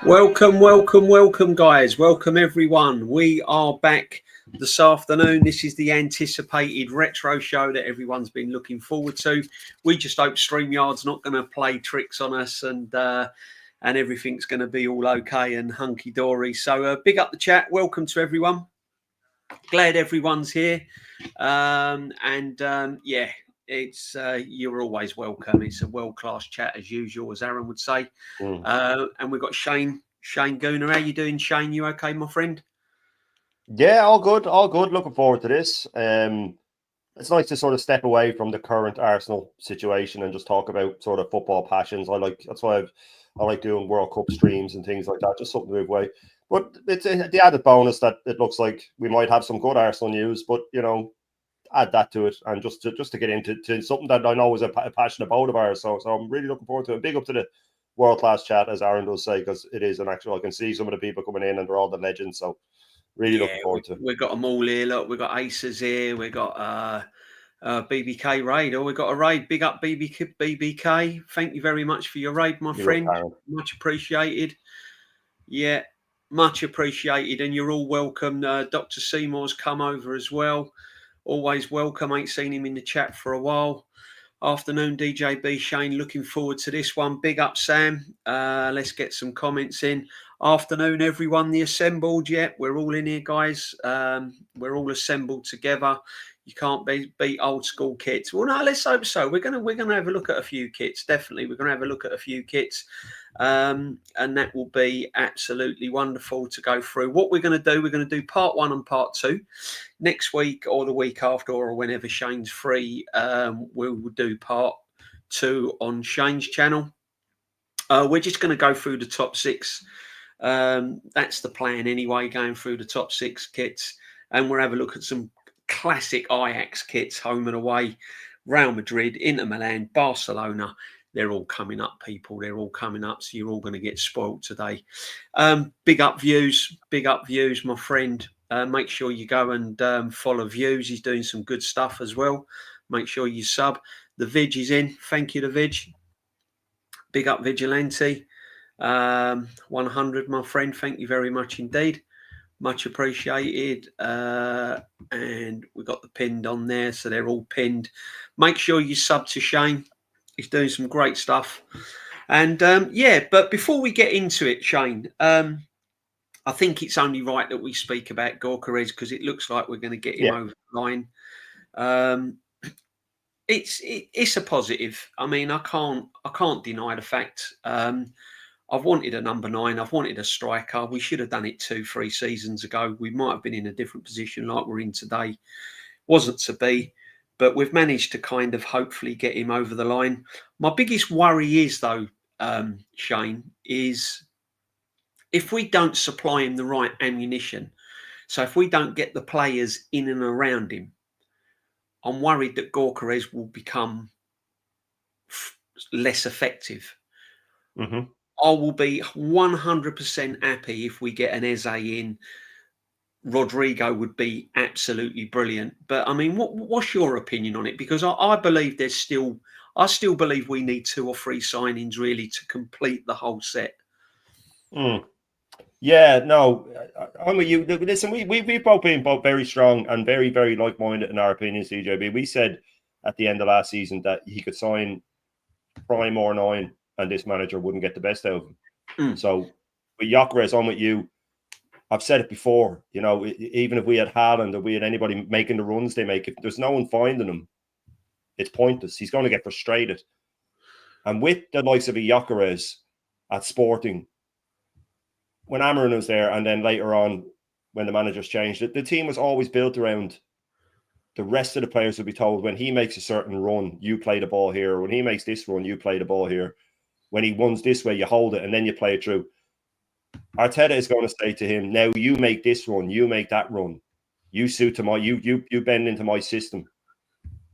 Welcome, guys. Welcome, everyone. We are back this afternoon. This is the anticipated retro show that everyone's been looking forward to. We just hope StreamYard's not going to play tricks on us and everything's going to be all okay and hunky-dory. So big up the chat. Welcome to everyone. Glad everyone's here. It's you're always welcome. It's a world-class chat as usual, as Aaron would say. And we've got Shane Gooner. How you doing, Shane? You okay, my friend? Yeah, all good. Looking forward to this. It's nice to sort of step away from the current Arsenal situation and just talk about sort of football passions. That's why I like doing World Cup streams and things like that. Just something to move away. But it's the added bonus that it looks like we might have some good Arsenal news. But add that to it and just to get into something that I know is a passion about of ours. So I'm really looking forward to it. Big up to the world-class chat, as Aaron does say, because it is an actual. I can see some of the people coming in and they're all the legends. So really looking forward to it. We've got them all here. Look, we've got Aces here. We've got BBK raid. We've got a raid. Big up BBK. Thank you very much for your raid, my friend. Much appreciated. Yeah, much appreciated. And you're all welcome. Dr. Seymour's come over as well. Always welcome. Ain't seen him in the chat for a while. Afternoon, DJB. Shane, looking forward to this one. Big up, Sam. Let's get some comments in. Afternoon, everyone. The assembled. Yeah, we're all in here, guys. We're all assembled together. You can't beat old school kits. Well, no, let's hope so. We're gonna have a look at a few kits. Definitely, we're gonna have a look at a few kits, and that will be absolutely wonderful to go through. What we're going to do, we're going to do part 1 and part 2 next week or the week after, or whenever Shane's free. We will do part 2 on Shane's channel. We're just going to go through the top 6. That's the plan anyway, going through the top 6 kits, and we'll have a look at some classic Ajax kits, home and away, Real Madrid, Inter Milan, Barcelona. They're all coming up, people. They're all coming up, so you're all going to get spoiled today. Big up views, my friend. Make sure you go and follow Views. He's doing some good stuff as well. Make sure you sub. The Vig is in. Thank you, the Vig. Big up Vigilante. 100, my friend. Thank you very much indeed. Much appreciated. And we've got the pinned on there, so they're all pinned. Make sure you sub to Shane. He's doing some great stuff. And but before we get into it, Shane, I think it's only right that we speak about Gyökeres because it looks like we're going to get him over the line. It's a positive. I mean, I can't deny the fact. I've wanted a number 9. I've wanted a striker. We should have done it 2-3 seasons ago. We might have been in a different position like we're in today. Wasn't to be, but we've managed to kind of hopefully get him over the line. My biggest worry is, though, Shane, is if we don't supply him the right ammunition. So if we don't get the players in and around him, I'm worried that Gyökeres will become less effective. Mm-hmm. I will be 100% happy if we get an Eze in. Rodrigo would be absolutely brilliant. But I mean, what's your opinion on it? Because I believe I still believe we need 2 or 3 signings really to complete the whole set. Yeah, no, I'm with you. Listen, we've both been very strong and very, very like-minded in our opinions, DJB. We said at the end of last season that he could sign prime or 9 and this manager wouldn't get the best out of him. So with Gyökeres, I'm with you. I've said it before, even if we had Haaland or we had anybody making the runs they make, if there's no one finding him, it's pointless. He's going to get frustrated. And with the likes of a Gyökeres at Sporting, when Amarin was there, and then later on when the managers changed, the team was always built around the rest of the players would be told, when he makes a certain run, you play the ball here. When he makes this run, you play the ball here. When he runs this way, you hold it, and then you play it through. Arteta is going to say to him, now you make this run, you make that run. You suit to my, you bend into my system.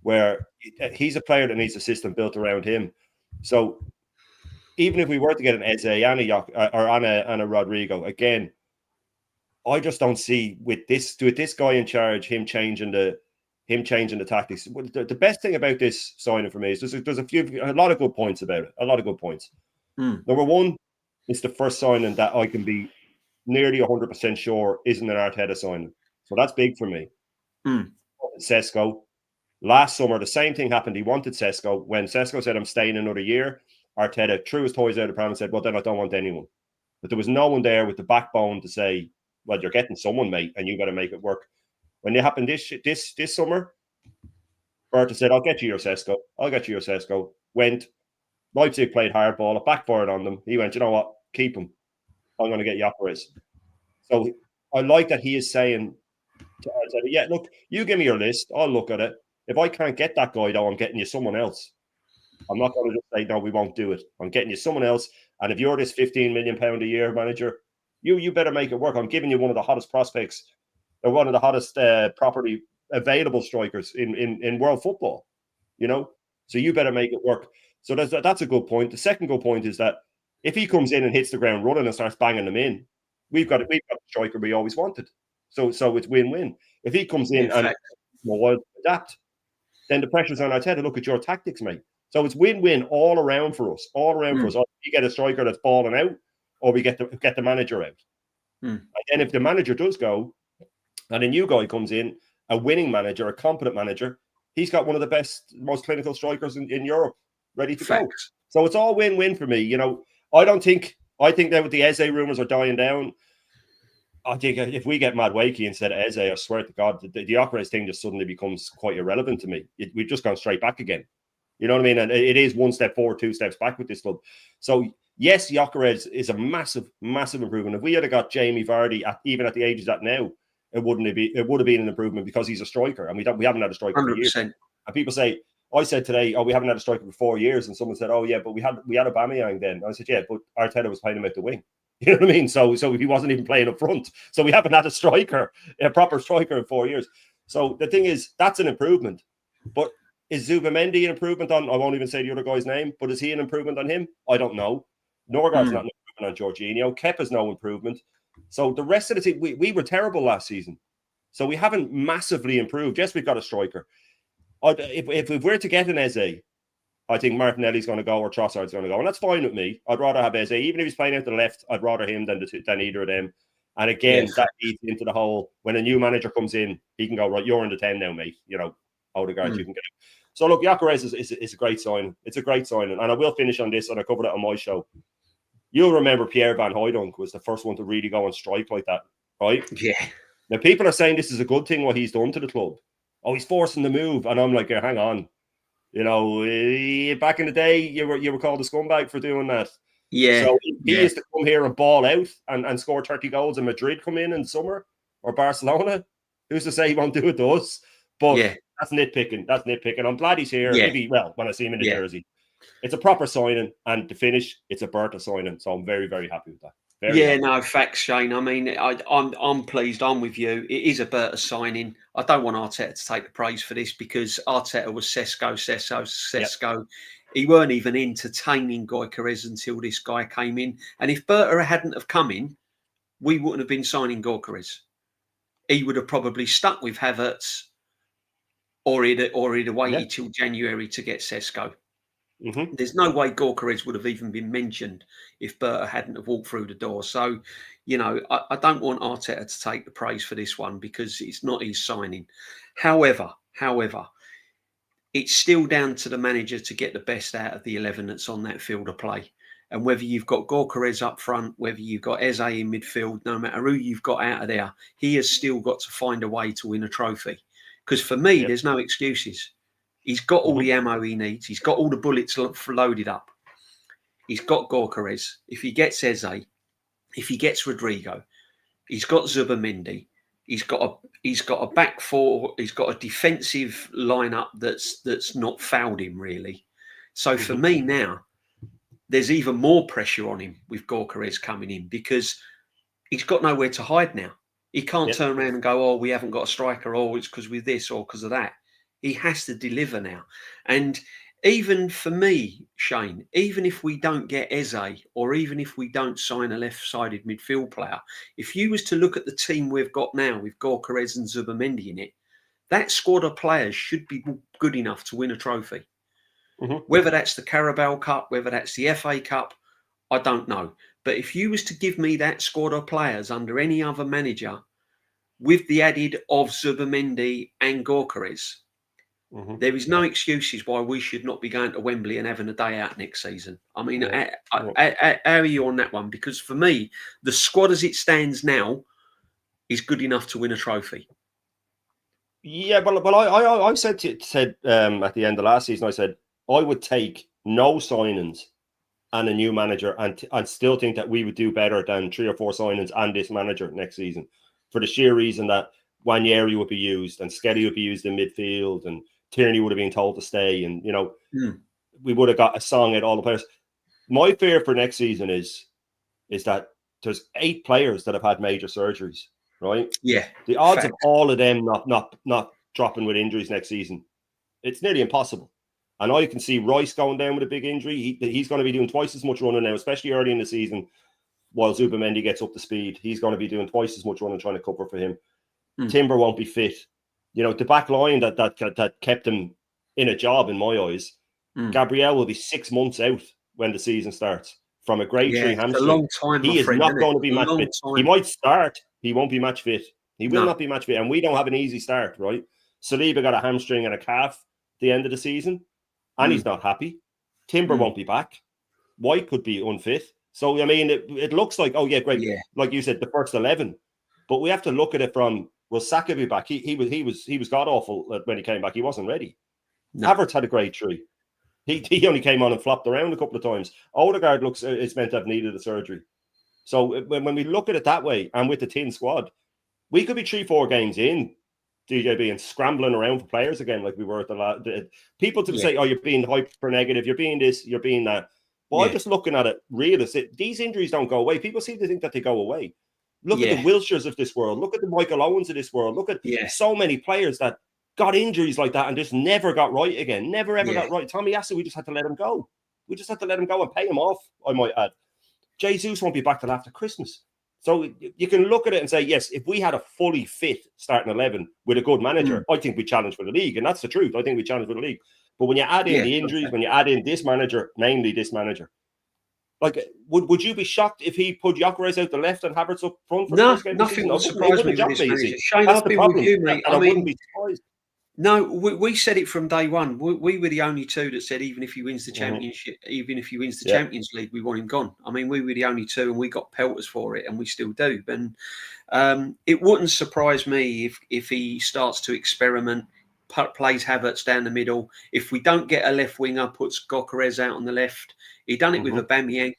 Where he's a player that needs a system built around him. So even if we were to get an Eze and a Rodrigo, again, I just don't see with this guy in charge, him changing the tactics. The best thing about this signing for me is there's a lot of good points about it. A lot of good points. Number one, it's the first signing that I can be nearly 100% sure isn't an Arteta signing. So that's big for me. Sesko. Last summer, the same thing happened. He wanted Sesko. When Sesko said, I'm staying another year, Arteta threw his toys out of the pram and said, well, then I don't want anyone. But there was no one there with the backbone to say, well, you're getting someone, mate, and you got to make it work. When it happened this summer, Berta said, I'll get you your Sesko. I'll get you your Sesko. Went. Leipzig played hardball. It backfired on them. He went, you know what? Keep him. I'm going to get Gyökeres. So I like that he is saying to Arteta, yeah, look, you give me your list. I'll look at it. If I can't get that guy, though, I'm getting you someone else. I'm not going to just say, no, we won't do it. I'm getting you someone else. And if you're this £15 million a year manager, you better make it work. I'm giving you one of the hottest prospects, or one of the hottest property available strikers in world football, you know? So you better make it work. So that's a good point. The second good point is that if he comes in and hits the ground running and starts banging them in, we've got the striker we always wanted. So it's win-win. If he comes in and adapt, then the pressure's on Arteta. Look at your tactics, mate. So it's win-win all around for us. All around for us. We get a striker that's balling out, or we get the manager out. And then if the manager does go, and a new guy comes in, a winning manager, a competent manager, he's got one of the best, most clinical strikers in Europe ready to go. So it's all win-win for me. You know, I think that with the Eze rumors are dying down, I think if we get Madueke instead of Eze, I swear to God, the Gyökeres thing just suddenly becomes quite irrelevant to me. We've just gone straight back again. You know what I mean? And it is one step forward, two steps back with this club. So, yes, Gyökeres is a massive, massive improvement. If we had got Jamie Vardy, even at the age he's at now, it would have been an improvement because he's a striker. And we haven't had a striker 100%. for years. And people say, I said today, we haven't had a striker for 4 years. And someone said, oh, yeah, but we had Aubameyang then. I said, yeah, but Arteta was playing him at the wing. You know what I mean? So he wasn't even playing up front. So we haven't had a proper striker in 4 years. So the thing is, that's an improvement. But is Zubamendi an improvement on, I won't even say the other guy's name, but is he an improvement on him? I don't know. Norgard's not an improvement on Jorginho. Kepa's no improvement. So the rest of the team, we were terrible last season. So we haven't massively improved. Yes, we've got a striker. If we're to get an Eze, I think Martinelli's going to go or Trossard's going to go. And that's fine with me. I'd rather have Eze. Even if he's playing out to the left, I'd rather him than either of them. And again, that leads into the whole, when a new manager comes in, he can go, right, you're in the 10 now, mate. You know, Odegaard, you can get it. So look, Gyökeres is a great sign. It's a great sign. And I will finish on this, and I covered it on my show. You'll remember Pierre Van Hooijdonk was the first one to really go and strike like that, right? Yeah. Now, people are saying this is a good thing, what he's done to the club. Oh, he's forcing the move. And I'm like, hang on. You know, back in the day, you were called a scumbag for doing that. Yeah. So he used to come here and ball out and score 30 goals, and Madrid come in summer, or Barcelona. Who's to say he won't do it to us? But that's nitpicking. I'm glad he's here. Maybe, when I see him in the jersey. It's a proper signing, and to finish, it's a Berta signing. So I'm very, very happy with that. No, facts, Shane. I mean, I'm pleased. I'm with you. It is a Berta signing. I don't want Arteta to take the praise for this because Arteta was Sesko. Yep. He weren't even entertaining Gyökeres until this guy came in. And if Berta hadn't have come in, we wouldn't have been signing Gyökeres. He would have probably stuck with Havertz, or he'd have waited till January to get Sesko. Mm-hmm. There's no way Gyökeres would have even been mentioned if Berta hadn't have walked through the door. So, you know, I don't want Arteta to take the praise for this one because it's not his signing. However, it's still down to the manager to get the best out of the 11 that's on that field of play. And whether you've got Gyökeres up front, whether you've got Eze in midfield, no matter who you've got out of there, he has still got to find a way to win a trophy. Because for me, there's no excuses. He's got all the ammo he needs. He's got all the bullets loaded up. He's got Gyökeres. If he gets Eze, if he gets Rodrigo, he's got Zubamendi. He's got a back four. He's got a defensive lineup that's not fouled him really. So for me now, there's even more pressure on him with Gyökeres coming in because he's got nowhere to hide now. He can't turn around and go, oh, we haven't got a striker, or it's because we're this or because of that. He has to deliver now. And even for me, Shane, even if we don't get Eze or even if we don't sign a left-sided midfield player, if you was to look at the team we've got now with Gyökeres and Zubamendi in it, that squad of players should be good enough to win a trophy. Mm-hmm. Whether that's the Carabao Cup, whether that's the FA Cup, I don't know. But if you was to give me that squad of players under any other manager, with the added of Zubimendi and Gyökeres, there is no excuses why we should not be going to Wembley and having a day out next season. I mean, how are you on that one? Because for me, the squad as it stands now is good enough to win a trophy. Yeah, but I said at the end of last season, I said I would take no signings and a new manager and still think that we would do better than 3 or 4 signings and this manager next season, for the sheer reason that Wanyeri would be used and Sketty would be used in midfield and Tierney would have been told to stay, and we would have got a song at all the players. My fear for next season is that there's 8 players that have had major surgeries, right? Yeah. The odds of all of them not dropping with injuries next season, it's nearly impossible. And I can see Rice going down with a big injury. He's going to be doing twice as much running now, especially early in the season, while Zubimendi gets up to speed. He's going to be doing twice as much running trying to cover for him. Timber won't be fit. You know, the back line that kept him in a job, in my eyes, Gabriel will be 6 months out when the season starts from a grade 3 hamstring. It's a long time, he is not going to be match fit. He might start. He won't be match fit. He will not be match fit. And we don't have an easy start, right? Saliba got a hamstring and a calf at the end of the season, and he's not happy. Timber won't be back. White could be unfit. So, I mean, it looks like, oh, yeah, great. Yeah. Like you said, the first 11. But we have to look at it from, will Saka be back? He was god-awful when he came back. He wasn't ready. No. Havertz had a grade 3. He only came on and flopped around a couple of times. Odegaard is meant to have needed a surgery. So when we look at it that way, and with the tin squad, we could be 3-4 games in, DJB, and scrambling around for players again like we were at the people to say, oh, you're being hyper negative, you're being this, you're being that. Well, I'm just looking at it realistic. These injuries don't go away. People seem to think that they go away. Look at the Wilshires of this world. Look at the Michael Owens of this world. Look at so many players that got injuries like that and just never got right again. Never, ever got right. Tommy Yasu, we just had to let him go. We just had to let him go and pay him off, I might add. Jesus won't be back till after Christmas. So you can look at it and say, yes, if we had a fully fit starting 11 with a good manager, I think we challenge for the league. And that's the truth. I think we challenge for the league. But when you add in the injuries, when you add in this manager, mainly this manager, like, would you be shocked if he put Gyökeres out the left and Havertz up front? No, nothing would surprise me. Shane, I've been with you, mate. I wouldn't be surprised. No, we said it from day one. We were the only two that said even if he wins the championship, even if he wins the Champions League, we want him gone. I mean, we were the only two, and we got pelters for it, and we still do. And it wouldn't surprise me if he starts to experiment, plays Havertz down the middle. If we don't get a left winger, puts Gyökeres out on the left. He done it with Aubameyang.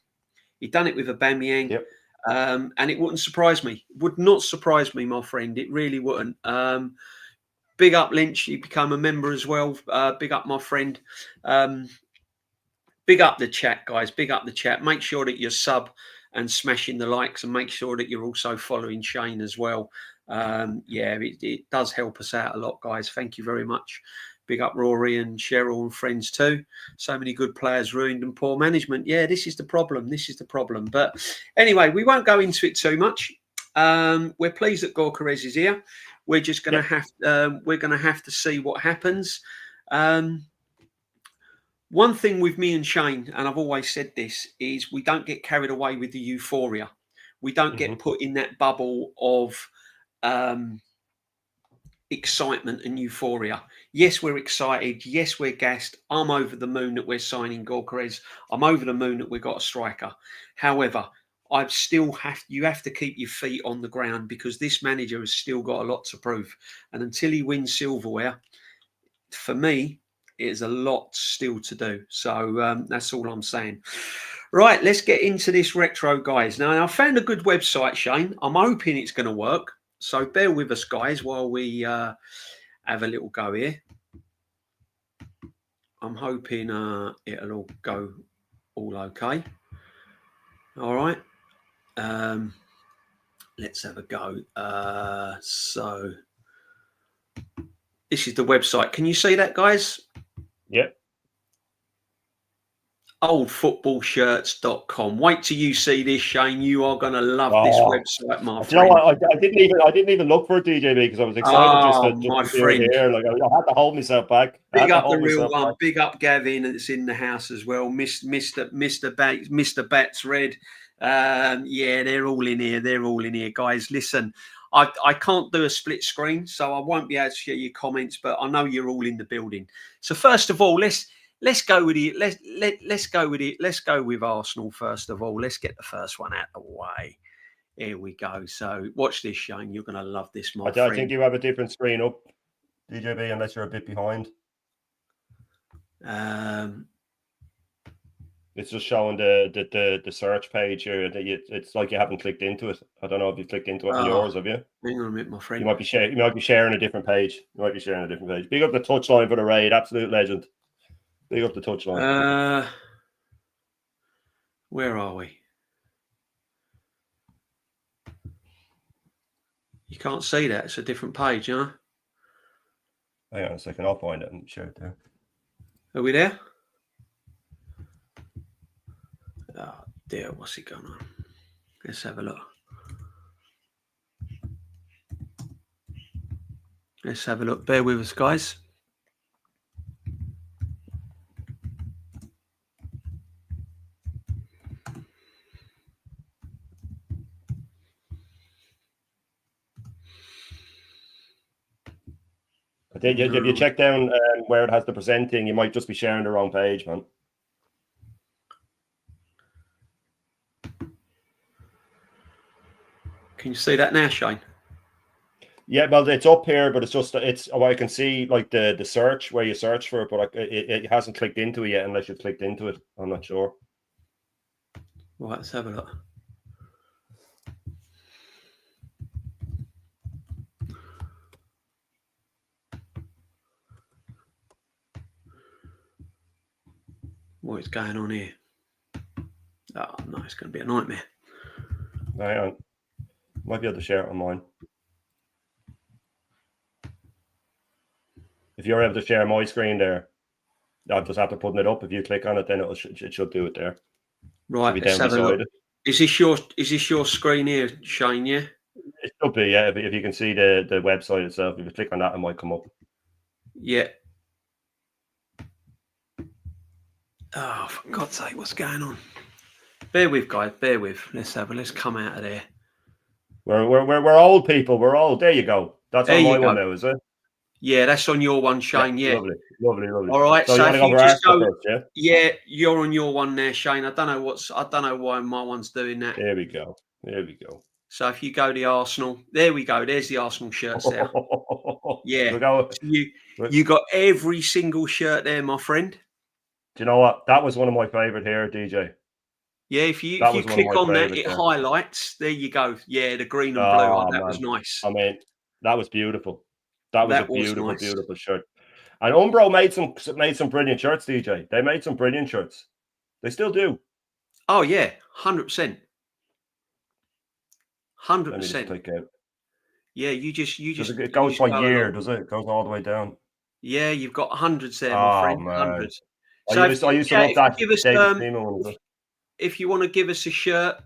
Yep. And it wouldn't surprise me. Would not surprise me, my friend. It really wouldn't. Big up Lynch. You become a member as well. Big up my friend. Big up the chat, guys. Big up the chat. Make sure that you're sub and smashing the likes, and make sure that you're also following Shane as well. It does help us out a lot, guys. Thank you very much. Big up Rory and Cheryl and friends too. So many good players ruined and poor management. Yeah, this is the problem. But anyway, we won't go into it too much. We're pleased that Gyökeres is here. We're just going to have to see what happens. One thing with me and Shane, and I've always said this, is we don't get carried away with the euphoria. We don't get put in that bubble of excitement and euphoria. Yes, we're excited. Yes, we're gassed. I'm over the moon that we're signing Gyökeres. I'm over the moon that we've got a striker. However, you have to keep your feet on the ground, because this manager has still got a lot to prove. And until he wins silverware, for me, it's a lot still to do. So that's all I'm saying. Right, let's get into this retro, guys. Now, I found a good website, Shane. I'm hoping it's going to work. So bear with us, guys, while we have a little go here. I'm hoping it'll all go all okay. All right. Let's have a go. So this is the website. Can you see that, guys? Yep. oldfootballshirts.com. Wait till you see this, Shane. You are going to love this website, my friend. You know what? I didn't even look for a DJB because I was excited just to hear it here. Like I had to hold myself back. Big up the real one. Big up Gavin that's in the house as well. Mr. Bats Red. Yeah, they're all in here. They're all in here, guys. Listen, I can't do a split screen, so I won't be able to share your comments, but I know you're all in the building. So first of all, let's go with it. Let's go with it. Let's go with Arsenal first of all. Let's get the first one out of the way. Here we go. So watch this, Shane. You're going to love this, my friend. I think you have a different screen up, DJB, unless you're a bit behind. It's just showing the search page here. It's like you haven't clicked into it. I don't know if you clicked into it on yours, have you? Hang on a minute, my friend. You might be sharing a different page. Big up the touchline for the raid, absolute legend. Big up the touchline. Where are we? You can't see that. It's a different page, huh? Hang on a second. I'll find it and share it there. Are we there? Oh, dear. What's it going on? Let's have a look. Let's have a look. Bear with us, guys. If you check down where it has the presenting, you might just be sharing the wrong page, man. Can you see that now, Shane? Yeah, well, it's up here, but I can see like the search where you search for it, but it hasn't clicked into it yet unless you've clicked into it. I'm not sure. Right, let's have a look. What is going on here? Oh, no, it's going to be a nightmare. Hang on. Might be able to share it on mine. If you're able to share my screen there, I'll just have to put it up. If you click on it, then it should do it there. Right, let's have a look. Is this your screen here, Shane? Yeah. It should be, yeah. If you can see the website itself, if you click on that, it might come up. Yeah. Oh, for God's sake, what's going on? Bear with, guys. Bear with. Let's come out of there. We're old people. We're old. There you go. That's on my one now, is it? Yeah, that's on your one, Shane. Yeah. Lovely. All right. So if you just go, first, yeah, you're on your one there, Shane. I don't know why my one's doing that. There we go. So if you go to Arsenal, there we go. There's the Arsenal shirts there. Yeah. So you got every single shirt there, my friend. Do you know what? That was one of my favorite here, DJ. Yeah, if you click on that, it highlights. There you go. Yeah, the green and blue one. That was nice. I mean, that was beautiful. That was beautiful shirt. And Umbro made some brilliant shirts, DJ. They made some brilliant shirts. They still do. Oh yeah, 100%. 100%. Yeah, you just. It goes by year, does it? It goes all the way down. Yeah, you've got hundreds there, my friend. Man. Hundreds. So I used to love that. If you want to give us a shirt,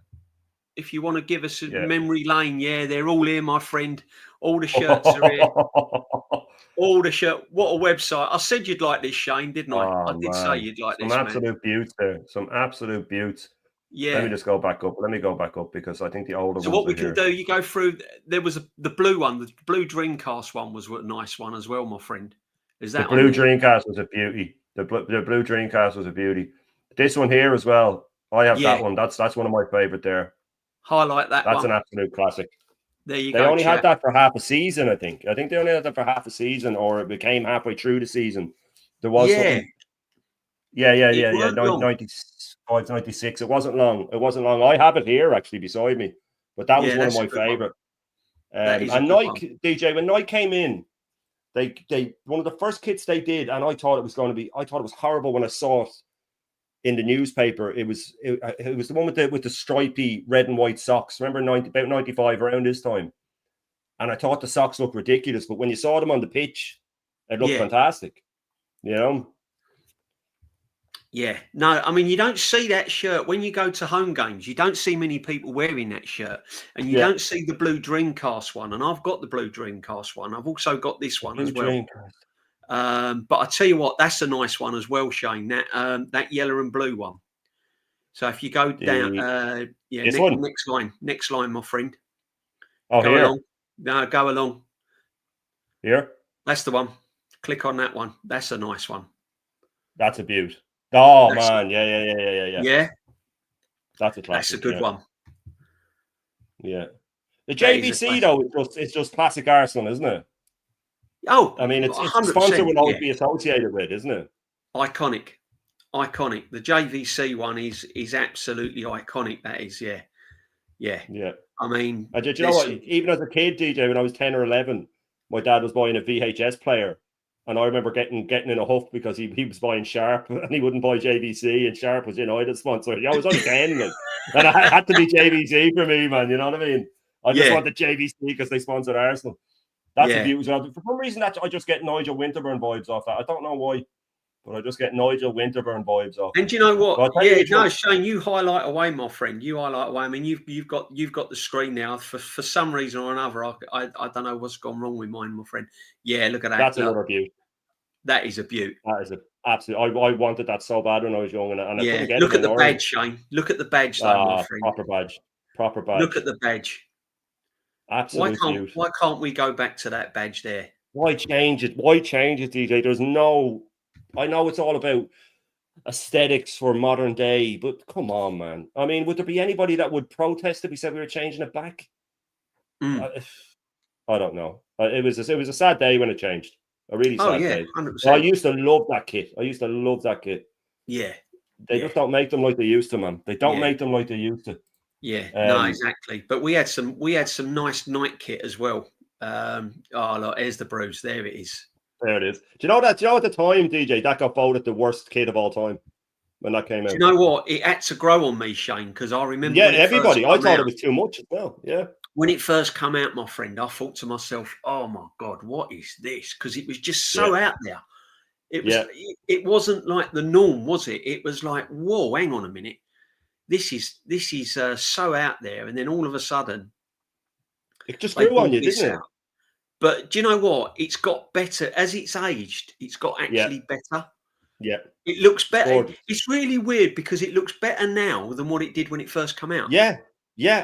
if you want to give us a memory lane, they're all here, my friend. All the shirts are here. All the shirt. What a website! I said you'd like this, Shane, didn't I? I did say you'd like this. Some absolute beauts there. Some absolute beauts. Yeah. Let me just go back up. Let me go back up because I think the older ones. So what we can do, you go through. There was the blue one. The blue Dreamcast one was a nice one as well, my friend. Is that the blue Dreamcast was a beauty? The blue Dreamcast was a beauty. This one here as well. I have that one. That's one of my favorite there. Highlight that one. That's an absolute classic. There you go. They only had that for half a season, I think. I think they only had that for half a season, or it became halfway through the season. There was something. Yeah. 95, 96. It wasn't long. I have it here actually beside me. But that was one of my favorite. And Nike, DJ, when Nike came in, they one of the first kits they did, and I thought it was horrible when I saw it in the newspaper. It was the one with the stripy red and white socks. Remember about 95 around this time, and I thought the socks looked ridiculous. But when you saw them on the pitch, it looked fantastic. You know. Yeah. No, I mean, you don't see that shirt when you go to home games. You don't see many people wearing that shirt, and you don't see the blue Dreamcast one. And I've got the blue Dreamcast one. I've also got this one as well. But I tell you what, that's a nice one as well, Shane. That yellow and blue one. So if you go down, next line, my friend. Oh, go here. along. No, go along. Here. That's the one. Click on that one. That's a nice one. That's a beaut. Oh man, yeah. Yeah. That's a classic. That's a good one. Yeah. The JVC though, it's just classic Arsenal, isn't it? Oh, I mean, it's a sponsor will always be associated with, isn't it? Iconic. The JVC one is absolutely iconic. That is, yeah. I mean, did you know what? Even as a kid, DJ, when I was 10 or 11, my dad was buying a VHS player. And I remember getting in a huff because he was buying Sharp and he wouldn't buy JVC, and Sharp was United sponsor. I was only 10, and I had to be JVC for me, man. You know what I mean? I just wanted JVC because they sponsored Arsenal. That's a beautiful. For some reason, I just get Nigel Winterburn vibes off that. I don't know why, but I just get Nigel Winterburn vibes off. And you know what? Shane, you highlight away, my friend. You highlight away. I mean, you've got the screen now. For some reason or another, I don't know what's gone wrong with mine, my friend. Yeah, look at that. That's another beaut. That is a beaut. That is an absolute. I wanted that so bad when I was young, and I couldn't get it. Look at the badge, Shane. Look at the badge, though, my friend. Proper badge. Look at the badge. Absolutely. Why can't we go back to that badge there? Why change it? DJ? There's no. I know it's all about aesthetics for modern day, but come on, man. I mean, would there be anybody that would protest if we said we were changing it back? I don't know. It was a sad day when it changed. A really sad day. 100%. I used to love that kit. Yeah. They just don't make them like they used to, man. They don't make them like they used to. Yeah, no, exactly. But we had some nice night kit as well. Look, here's the bruise. There it is. There it is. Do you know at the time, DJ, that got voted the worst kit of all time when that came out? Do you know what? It had to grow on me, Shane, because I remember. Yeah, everybody. I thought it was too much as well. Yeah. When it first came out, my friend, I thought to myself, "Oh my God, what is this?" Because it was just so out there. It was. It wasn't like the norm, was it? It was like, "Whoa, hang on a minute. This is so out there," and then all of a sudden, it just grew on you, didn't it? But do you know what? It's got better as it's aged. It's got actually better. Yeah. It looks better. It's really weird because it looks better now than what it did when it first came out. Yeah.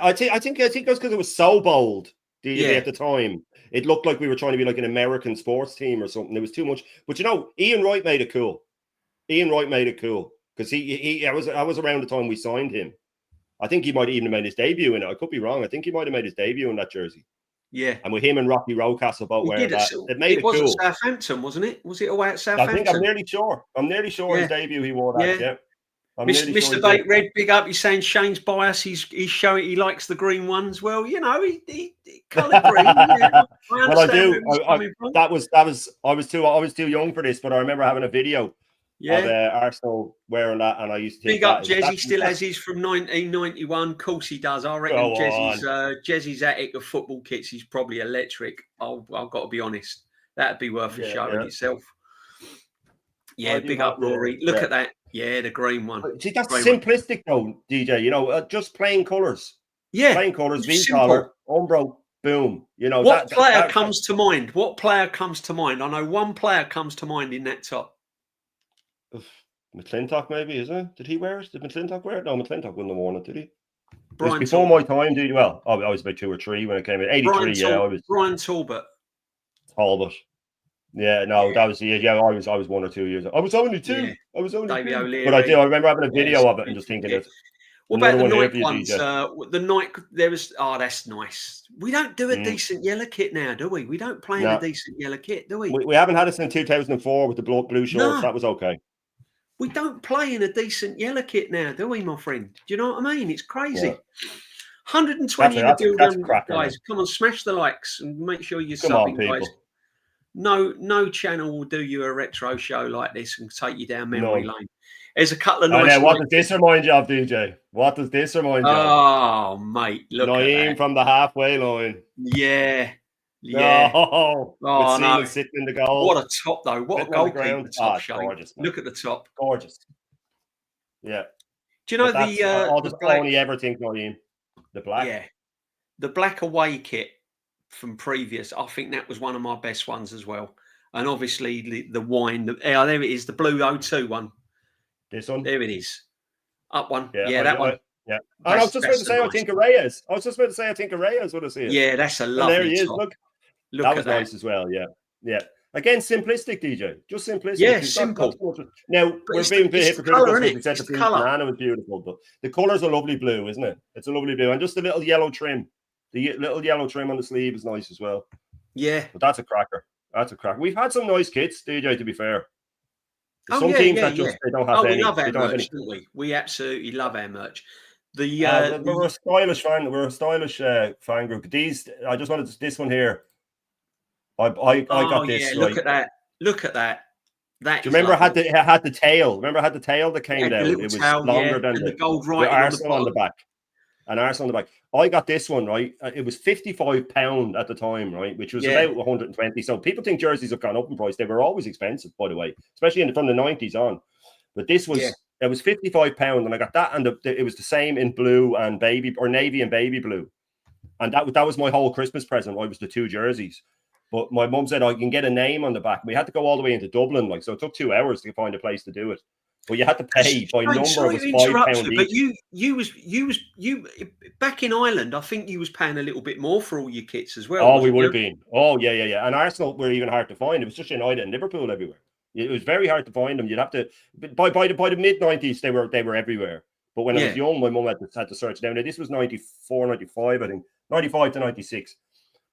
I think it was because it was so bold at the time. It looked like we were trying to be like an American sports team or something. It was too much. But you know, Ian Wright made it cool. Because I was around the time we signed him. I think he might have even made his debut in it. I could be wrong. I think he might have made his debut in that jersey. Yeah. And with him and Rocky Rocastle both wearing that, it made it cool. It was at Southampton, wasn't it? Was it away at Southampton? I'm nearly sure his debut he wore that. Yeah. Mr. Bake Red, big up. He's saying Shane's bias. He's showing he likes the green ones. Well, you know, he colour green. Well, I do. I was too young for this, but I remember having a video of Arsenal wearing that, and I used to big up Jezzy. Still has his from 1991. Of course he does. I reckon Jezzy's attic of football kits is probably electric. I've got to be honest. That'd be worth a show in itself. Yeah, big up Rory. Look at that. Yeah, the green one. See, that's simplistic though, DJ. You know, just plain colours. Yeah, plain colours. V collar, Umbro, boom. You know, what player comes to mind? What player comes to mind? I know one player comes to mind in that top. McClintock, maybe, is it? Did he wear it? Did McClintock wear it? No, McClintock wouldn't have worn it, did he? It was before my time, did you? Well, I was about 2 or 3 when it came in. 83, I was. Brian Talbot. Yeah, no, that was I was 1 or 2 years. I was only 2. Yeah. I was only Davey 2. O'Leary. But I remember having a video of it and just thinking that. What about the Nike ones? The Nike, there was. Oh, that's nice. We don't do a decent yellow kit now, do we? We don't play in a decent yellow kit, do we? We haven't had it since 2004 with the blue shorts. No. That was okay. We don't play in a decent yellow kit now, do we, my friend? Do you know what I mean? It's crazy. Yeah. 120 in the building, guys. Come on, smash the likes and make sure you're subbing, guys. No channel will do you a retro show like this and take you down memory lane. There's a couple of nice. What does this remind you of, DJ? What does this remind you of? Oh, mate, look at that. from the halfway line. Yeah. No. No. Sitting in the goal. What a top, though. What a goalkeeper top, Shane. Gorgeous, man. Look at the top. Gorgeous. Yeah. Do you know I'll the just black? only ever think the black. Yeah, the black away kit from previous. I think that was one of my best ones as well. And obviously the wine. There it is, the blue O2 one. This one. There it is. Up one. Yeah, That one. Yeah. And I was just about to say, I think of Reyes. I think of Reyes when I see it. Yeah, that's a lovely. And there he is. Top. Look that was nice as well. Yeah. Yeah. Again, simplistic, DJ. Just simplistic. Yeah, simple. Now, we're being a bit hypocritical because we said the blue banana was beautiful, but the colour's a lovely blue, isn't it? It's a lovely blue. And just a little yellow trim. The little yellow trim on the sleeve is nice as well. Yeah. But that's a cracker. That's a cracker. We've had some nice kits, DJ, to be fair. Some teams that just they don't have any. We love our merch, don't we? We absolutely love our merch. We're a stylish fan. We're a stylish fan group. I just wanted this one here. I got this. Yeah, look at that. Look at that. That. Do you remember it had the tail? Remember it had the tail that came down? It was tail, longer than the gold writing on the back. And Arsenal on the back. I got this one, right? It was £55 at the time, right? Which was about 120. So people think jerseys have gone up in price. They were always expensive, by the way, especially from the 90s on. But this was it was £55, and I got that, and it was the same in blue and navy and baby blue. And that was my whole Christmas present. I was the two jerseys. But my mum said I can get a name on the back. We had to go all the way into Dublin, so it took 2 hours to find a place to do it. But you had to pay by number. It was £5 each. But you back in Ireland, I think you was paying a little bit more for all your kits as well. Oh, we would have been. Oh, yeah. And Arsenal were even hard to find. It was just United and Liverpool everywhere. It was very hard to find them. You'd have to by the mid 90s they were everywhere. But when I was young, my mum had to search down. Now, this was 94, 95, I think, 95 to 96.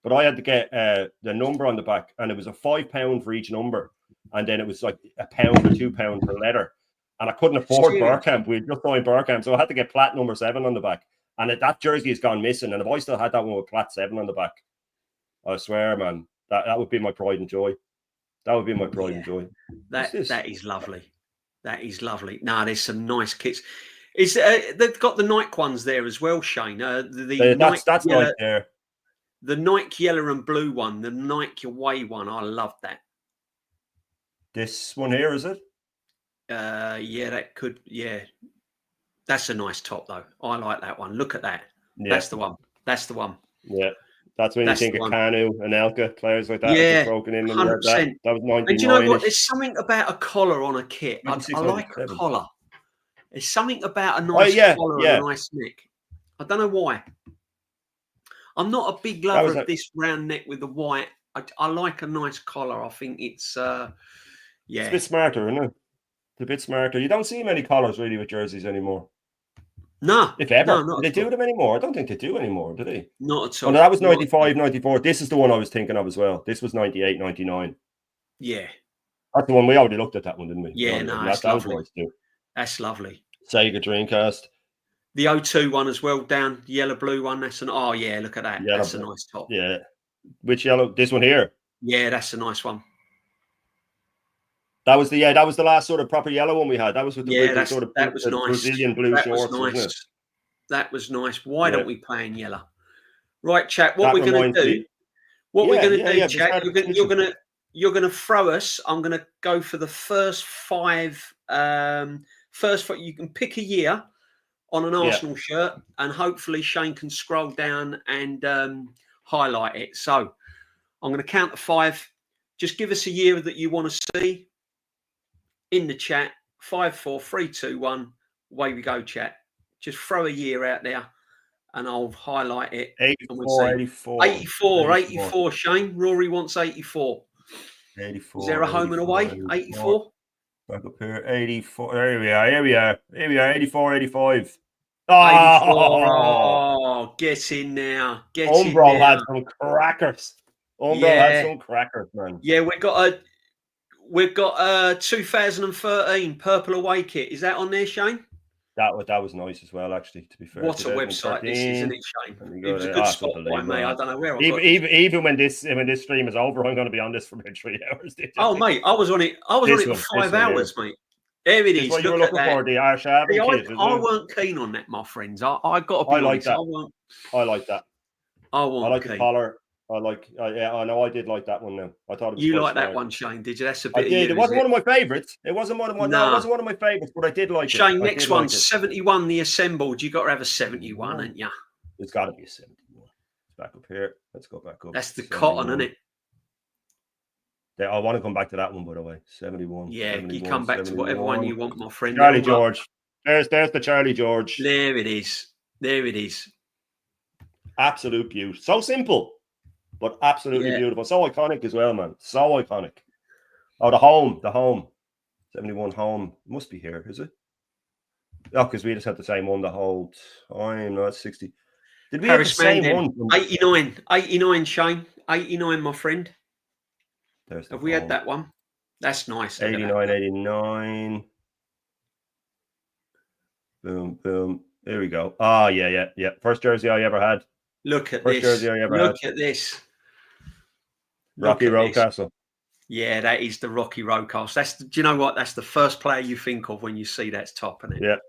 But I had to get the number on the back, and it was a £5 for each number, and then it was like £1 or £2 per letter. And I couldn't afford Bergkamp. We just signed Bergkamp, so I had to get plat number 7 on the back. And that jersey has gone missing. And if I still had that one with plat 7 on the back, I swear, man, that would be my pride and joy. That would be my pride and joy. That is lovely. That is lovely. There's some nice kits. They've got the Nike ones there as well, Shane. That's Nike there. The Nike yellow and blue one, the Nike away one. I love that. This one here, is it? That could. Yeah, that's a nice top though. I like that one. Look at that. Yeah. That's the one. That's the one. Yeah, that's when you think of Kanu and Elka, players like that. Yeah, broken in 100%. That was 99. And do you know what? There's something about a collar on a kit. I like a collar. There's something about a nice collar and a nice neck. I don't know why. I'm not a big lover of this round neck with the white. I like a nice collar. I think it's It's a bit smarter, isn't it? It's a bit smarter. You don't see many collars really with jerseys anymore. No. If ever. No, do they do them anymore? I don't think they do anymore, do they? Not at all. Oh, no, that was 95, 94. This is the one I was thinking of as well. This was 98, 99. Yeah. That's the one. We already looked at that one, didn't we? Yeah, that's lovely. Was nice too. That's lovely. Sega Dreamcast. The O2 one as well, down yellow blue one. Look at that. Yellow, that's a nice top. Yeah. Which yellow? This one here. Yeah, that's a nice one. That was the last sort of proper yellow one we had. That was with the that was nice. Brazilian blue shorts. Was nice. Wasn't it? That was nice. Why don't we play in yellow? Right, chat. What we're going to do? What we're going to do, chat? You're going to throw us. I'm going to go for the first 5. You can pick a year on an Arsenal shirt, and hopefully Shane can scroll down and highlight it. So I'm going to count to 5. Just give us a year that you want to see in the chat. 5, 4, 3, 2, 1. Away we go, chat. Just throw a year out there, and I'll highlight it. 84, Shane. Rory wants 84. 84. Is there a home and away? 84. Back up here, 84. Here we are. 84, 85. Oh, get in now. Umbro had some crackers. Had some crackers, man. Yeah, we've got a 2013 purple away kit. Is that on there, Shane? That was nice as well, actually, to be fair. What a website this is, isn't it, Shane? It was a good spot by me. I don't know where I got even when this stream is over, I'm going to be on this for about 3 hours. Oh, mate, I was on it for 5 hours, mate. There it is. What you were looking for, the Arshav kit, I weren't keen on that, my friends. I got to be honest. I like that. I like the collar. I know I did like that one now. I thought it was You quite like that smart. one, Shane? Did you? That's a I bit of did. you, It is wasn't it? one of my favourites. It wasn't one of my no, it wasn't one of my favourites, but I did like it. Shane, I next did one, like it. 71, the assembled. You got to have a 71, ain't you? It's got to be a 71. It's back up here. Let's go back up. That's the 71. cotton, isn't it? Yeah, I want to come back to that one, by the way. 71. Yeah, 71, you come back 71. to whatever one you want, my friend. Charlie George. There's the Charlie George. There it is. There it is. Absolute beauty. So simple, but absolutely beautiful. So iconic as well, man. So iconic. Oh, the home. 71 home. Must be here, is it? Oh, because we just had the same one the whole time. No, it's 60. Did we Paris have the same one? 89, Shane. 89, my friend. Have we had that one? That's nice. 89, 89. Boom, boom. Here we go. Oh, yeah. First jersey I ever had. Look at First this. Jersey I ever Look had. at this. Rocky Rocastle. Yeah, that is the Rocky Rocastle. Do you know what? That's the first player you think of when you see that's top, isn't it?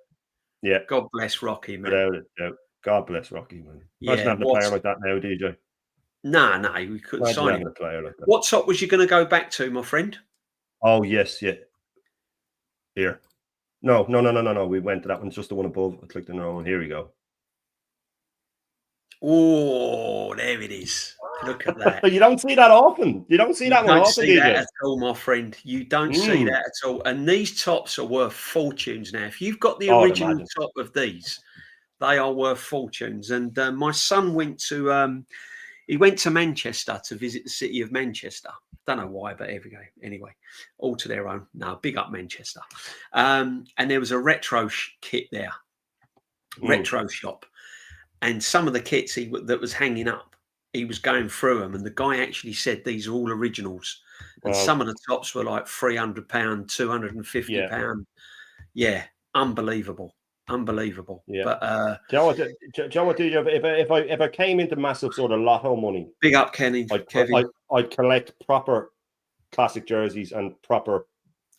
Yeah. God bless Rocky, man. Without it, doubt. God bless Rocky, man. Yeah, Imagine having a player like that now, DJ. No, we couldn't sign him. A player like that. What top was you going to go back to, my friend? Oh, yes, yeah. Here. No. We went to that one, just the one above. I clicked on the wrong one. Here we go. Oh, there it is. Look at that. You don't see that often. You don't see that one often, DJ. You don't see that at all, my friend. You don't see that at all. And these tops are worth fortunes now. If you've got the original top of these, they are worth fortunes. And my son went to Manchester to visit the city of Manchester. Don't know why, but here we go. Anyway, all to their own. No, big up Manchester. And there was a retro kit there, retro shop. And some of the kits that was hanging up, he was going through them, and the guy actually said these are all originals. And some of the tops were like £300, £250. Yeah, unbelievable. Yeah. But do you know what, DJ? If I came into massive sort of lotto money, big up Kevin. I'd collect proper classic jerseys and proper.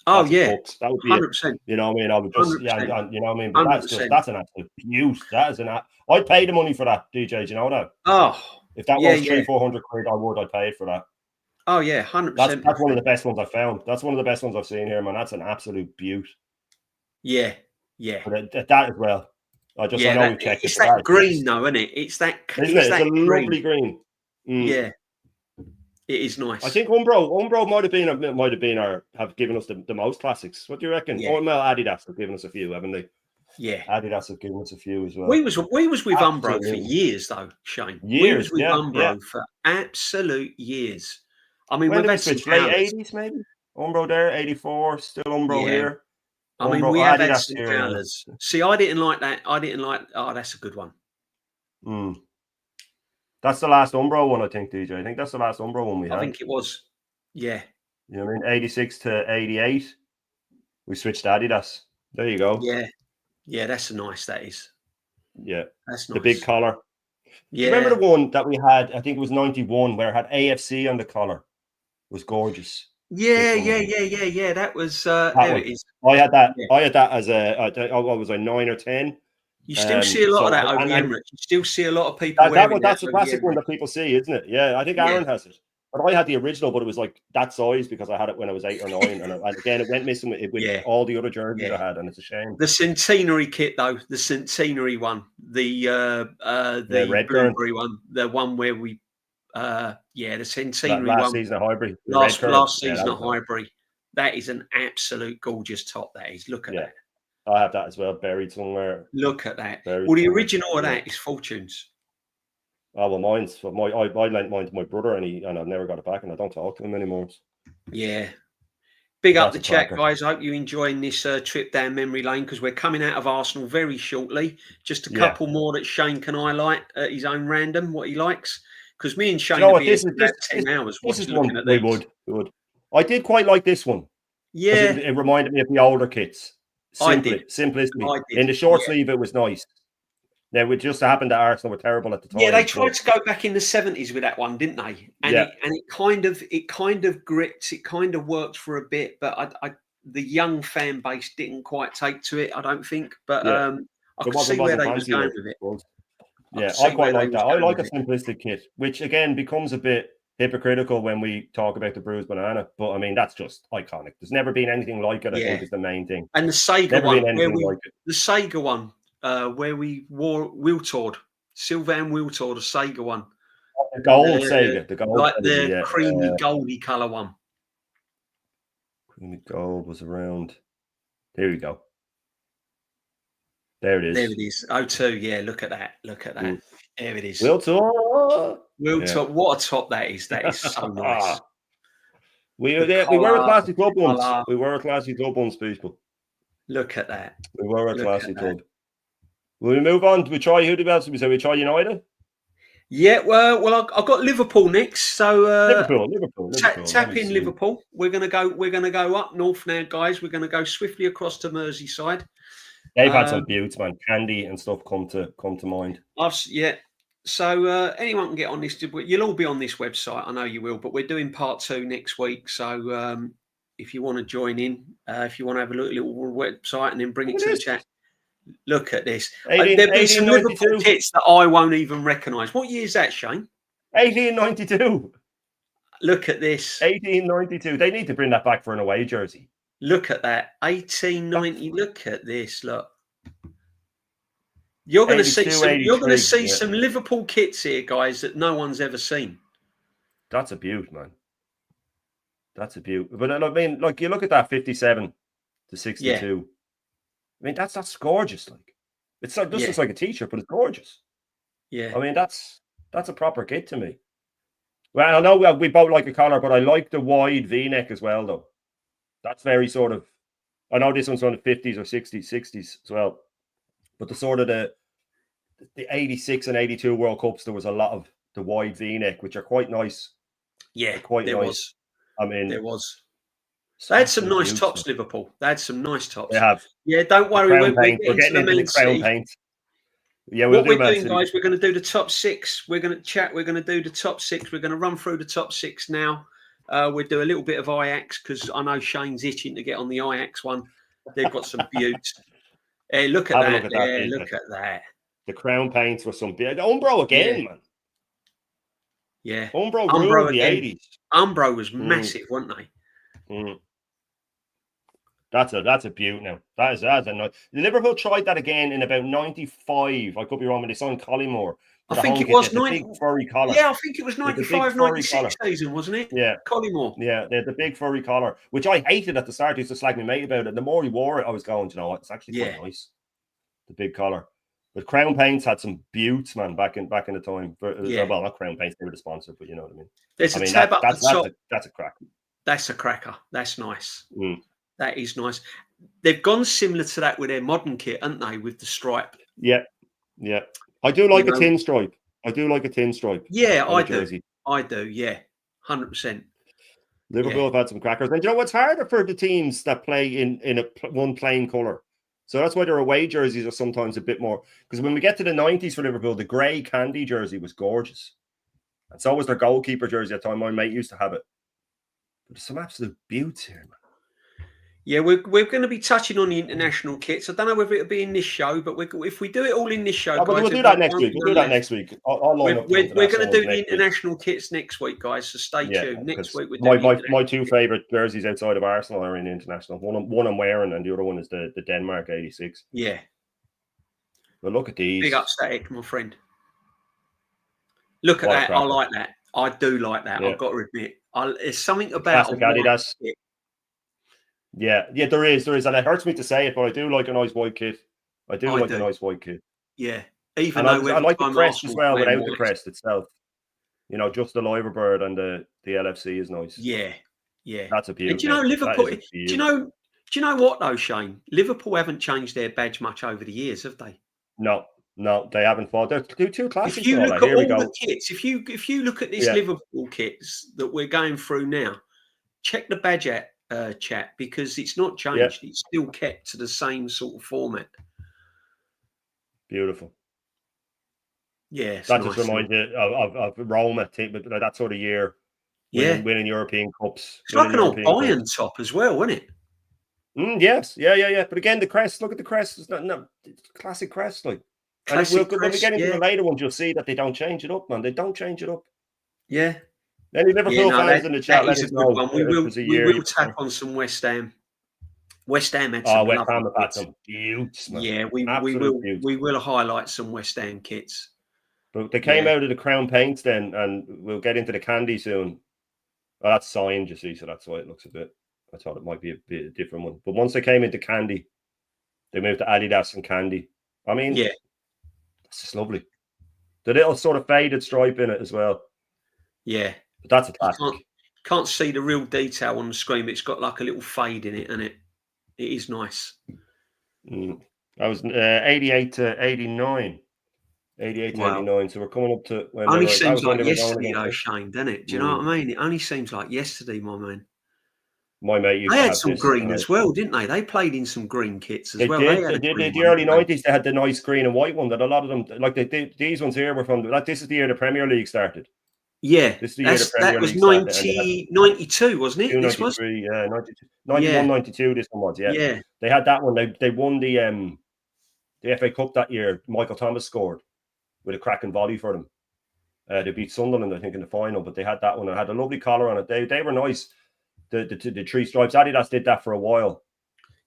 Oh yeah, books. That would be 100%. You know what I mean? I would just and you know what I mean. But 100%. that's an absolute beaut. That is I'd pay the money for that, DJ. Do you know that? Oh, if that was 300-400 quid, I'd pay it for that. Oh yeah, 100%. That's one of the best ones I've found. That's one of the best ones I've seen here, man. That's an absolute beaut. Yeah. But that as well. I know we checked it. It's that green, though, isn't it? It's that. Isn't it? It's a lovely green. Yeah. It is nice. I think Umbro might have given us the most classics. What do you reckon? Yeah. Well, Adidas have given us a few, haven't they? Yeah. Adidas have given us a few as well. We was with Umbro for years, though, Shane. We was with Umbro for absolute years. I mean, when did we switch? Late 80s, maybe? Umbro there, 84, still Umbro here. I mean, we have had some colours. See, I didn't like that. Oh, that's a good one. That's the last Umbro one, I think, DJ. I think that's the last Umbro one we had. I think it was. Yeah. You know what I mean? 86 to 88. We switched to Adidas. There you go. Yeah. Yeah, that's nice, that is. Yeah. That's nice. The big collar. Yeah. Remember the one that we had, I think it was 91, where it had AFC on the collar? It was gorgeous. Yeah. That was there it is. I had that. Yeah. I had that as I was like 9 or 10. You still see a lot of that over the Emirates. You still see a lot of people wearing that's a classic one that people see, isn't it? Yeah, I think Aaron has it. But I had the original, but it was like that size because I had it when I was 8 or 9. And again, it went missing with all the other jerseys I had, and it's a shame. The centenary kit, though, the centenary one, the blueberry one, the one where we, the centenary one. Last season at Highbury. Last season at Highbury. That is an absolute gorgeous top, that is. Look at that. I have that as well, buried somewhere. Look at that. Well, the original of that is Fortunes. Oh, well, I lent mine to my brother, and I've never got it back, and I don't talk to him anymore. Yeah. Big up the chat, guys. I hope you're enjoying this trip down memory lane, because we're coming out of Arsenal very shortly. Just a couple more that Shane can highlight at his own random, what he likes. Because me and Shane will be about 10 hours looking at these. We would. I did quite like this one. Yeah. It reminded me of the older kits. Simplicity. In the short sleeve, it was nice. Now, it just happened that Arsenal were terrible at the time. Yeah, they tried to go back in the 70s with that one, didn't they? And it kind of gripped. It kind of worked for a bit, but the young fan base didn't quite take to it, I don't think. But I could see where they was going with it. Yeah, I quite like that. I like a simplistic kit, which again becomes a bit hypocritical when we talk about the bruised banana. But I mean, that's just iconic. There's never been anything like it. I think is the main thing. And the Sega never one, been anything like it. The Sega one, where we wore Wiltord, Sylvain Wiltord, the Sega one. The gold Sega, the gold, like the creamy goldy color one. Creamy gold was around. There you go. There it is. There it is. 02, yeah. Look at that. Look at that. Mm. There it is. Wiltord. Wiltord. What a top that is. That is so nice. We were a classy club once. We were a classy club once, people. Look at that. We were a classy club. Will we move on? Do we try who else? We say we try United? Yeah, well, I've got Liverpool next, so Liverpool. Tap in Liverpool. We're gonna go up north now, guys. We're gonna go swiftly across to Merseyside. They've had some beauties, man. Candy and stuff come to mind. So anyone can get on this. You'll all be on this website. I know you will, but we're doing part 2 next week. So if you want to join in, if you want to have a little website and then bring it to the chat. Look at this. There'll be some Liverpool kits that I won't even recognise. What year is that, Shane? 1892. Look at this. 1892. They need to bring that back for an away jersey. Look at that. 1890. Look at this. Look. You're going to see some Liverpool kits here, guys, that no one's ever seen. That's a beaut, man. That's a beaut. But I mean, like you look at that 57 to 62. Yeah. I mean, that's gorgeous. Like, it's like this looks like a t-shirt, but it's gorgeous. Yeah. I mean, that's a proper kit to me. Well, I know we both like a collar, but I like the wide V-neck as well, though. That's very sort of. I know this one's on the 50s or 60s as well, but the sort of the 86 and 82 World Cups, there was a lot of the wide V-neck, which are quite nice. Yeah, quite nice. I mean, there was. They had some nice tops, Liverpool. They had some nice tops. They have. Yeah, don't worry. We're getting into the crown paint. Yeah, what we're doing, guys, we're going to do the top 6. We're going to chat. We're going to do the top 6. We're going to run through the top 6 now. We'll do a little bit of Ajax because I know Shane's itching to get on the Ajax one. They've got some beauts. Hey, look at that. Look at that. The crown paints were some big. Umbro again, man. Yeah. Umbro grew in the 80s. Umbro was massive, weren't they? Mm. That's a beaut now. That's a nice. Liverpool tried that again in about 95. I could be wrong, but it's on Collymore. I think it was 90. Big furry collar. Yeah, I think it was 95, 96 season, wasn't it? Yeah. Collymore. Yeah, they had the big furry collar, which I hated at the start. I used to slag my mate about it. The more he wore it, I was going, you know what? It's actually quite nice. The big collar. But Crown Paints had some beauts, man, back in the time. Well, not Crown Paints, they were the sponsor, but you know what I mean. There's a tab up the top. That's a cracker. That's a cracker. That's nice. That is nice. They've gone similar to that with their modern kit, haven't they? With the stripe. Yeah. I do like a tin stripe. Yeah, I do. I do. Yeah, 100%. Liverpool have had some crackers, and you know what's harder for the teams that play in one plain color. So that's why their away jerseys are sometimes a bit more. Because when we get to the 90s for Liverpool, the grey candy jersey was gorgeous, and so was their goalkeeper jersey at the time. My mate used to have it. But there's some absolute beauty here, man. Yeah, we're going to be touching on the international kits. I don't know whether it'll be in this show, but if we do it all in this show, guys, we'll do that next week. We'll do that next week. We're going to do the international kits next week, guys. So stay tuned. Next week, my two favourite jerseys outside of Arsenal are in international. One I'm wearing, and the other one is the Denmark '86. Yeah. But look at these. Big up static, my friend. Look at that. I like that. I do like that. Yeah. I've got to admit, there's something about Adidas. Yeah, there is, and it hurts me to say it, but I do like a nice white kit. I do like a nice white kit. Yeah, even though I like the crest as well, without the crest itself. You know, just the Liverbird and the LFC is nice. Yeah, that's a beauty. And do you know Liverpool? Do you know what though, Shane? Liverpool haven't changed their badge much over the years, have they? No, they haven't fought. They're too classic. If you look at all the kits, if you look at this Liverpool kits that we're going through now, check the badge out. Chat, because it's not changed. It's still kept to the same sort of format. Beautiful. Yeah, that just reminds you of Roma, that sort of year. Winning European Cups. It's like an old Bayern top as well, isn't it? Yes, yeah. But again, the crest. Look at the crest. It's not classic crest, like. Classic when we get into the yeah. later ones, you'll see that they don't change it up, man. They don't change it up. Yeah. Any Liverpool fans in the chat, that let is us a good know one. if there's a We year. will tap on some West Ham. West Ham had some West lovely Ham have had kits. some beauts, man. Yeah, we will highlight some West Ham kits. But they came out of the Crown Paints then, and we'll get into the candy soon. Well, that's signed, you see, so that's why it looks a bit. I thought it might be a bit different one. But once they came into candy, they moved to Adidas and candy. I mean, yeah, it's just lovely. The little sort of faded stripe in it as well. Yeah, but that's a classic. Can't see the real detail on the screen. But it's got like a little fade in it, and it is nice. I was 88 to 89. 88 to 89. So we're coming up to when only seems like yesterday, though, Shane, doesn't it? Do you know what I mean? It only seems like yesterday, my man. My mate used to have some green as well, didn't they? They played in some green kits as well. They did. The early 90s, they had the nice green and white one that a lot of them, like these ones here were from, like this is the year the Premier League started. Yeah. This is the year the Premier League started. 92, wasn't it? 93, yeah, 91, 92, this one was, yeah. Yeah. They had that one. They won the FA Cup that year. Michael Thomas scored with a cracking volley for them. They beat Sunderland, I think, in the final, but they had that one. It had a lovely collar on it. They were nice. The three stripes. Adidas did that for a while.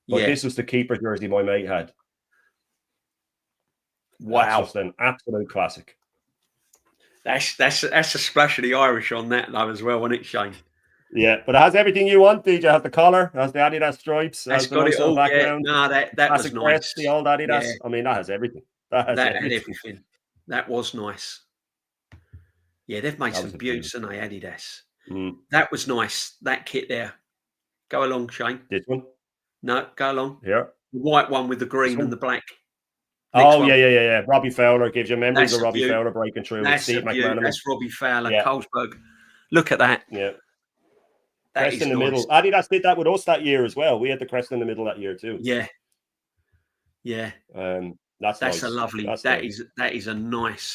But this was the keeper jersey my mate had. Wow. That's just an absolute classic. That's a splash of the Irish on that, though, as well, wasn't it, Shane? Yeah, but it has everything you want, DJ. It has the collar, it has the Adidas stripes, it has the nice little background. Yeah. No, that was nice. Crest, the old Adidas. Yeah. I mean, that has everything. That had everything. That was nice. Yeah, they've made some beauties, haven't they, Adidas? That was nice. That kit there. Go along, Shane. This one? No, go along. Yeah. The white one with the green and the black. Yeah. Robbie Fowler gives you memories of Robbie Fowler breaking through. That's Robbie Fowler, Carlsberg. Look at that. Yeah. Crest in the middle. Adidas did that with us that year as well. We had the crest in the middle that year too. Yeah. Yeah. That's nice. A lovely. That is a nice.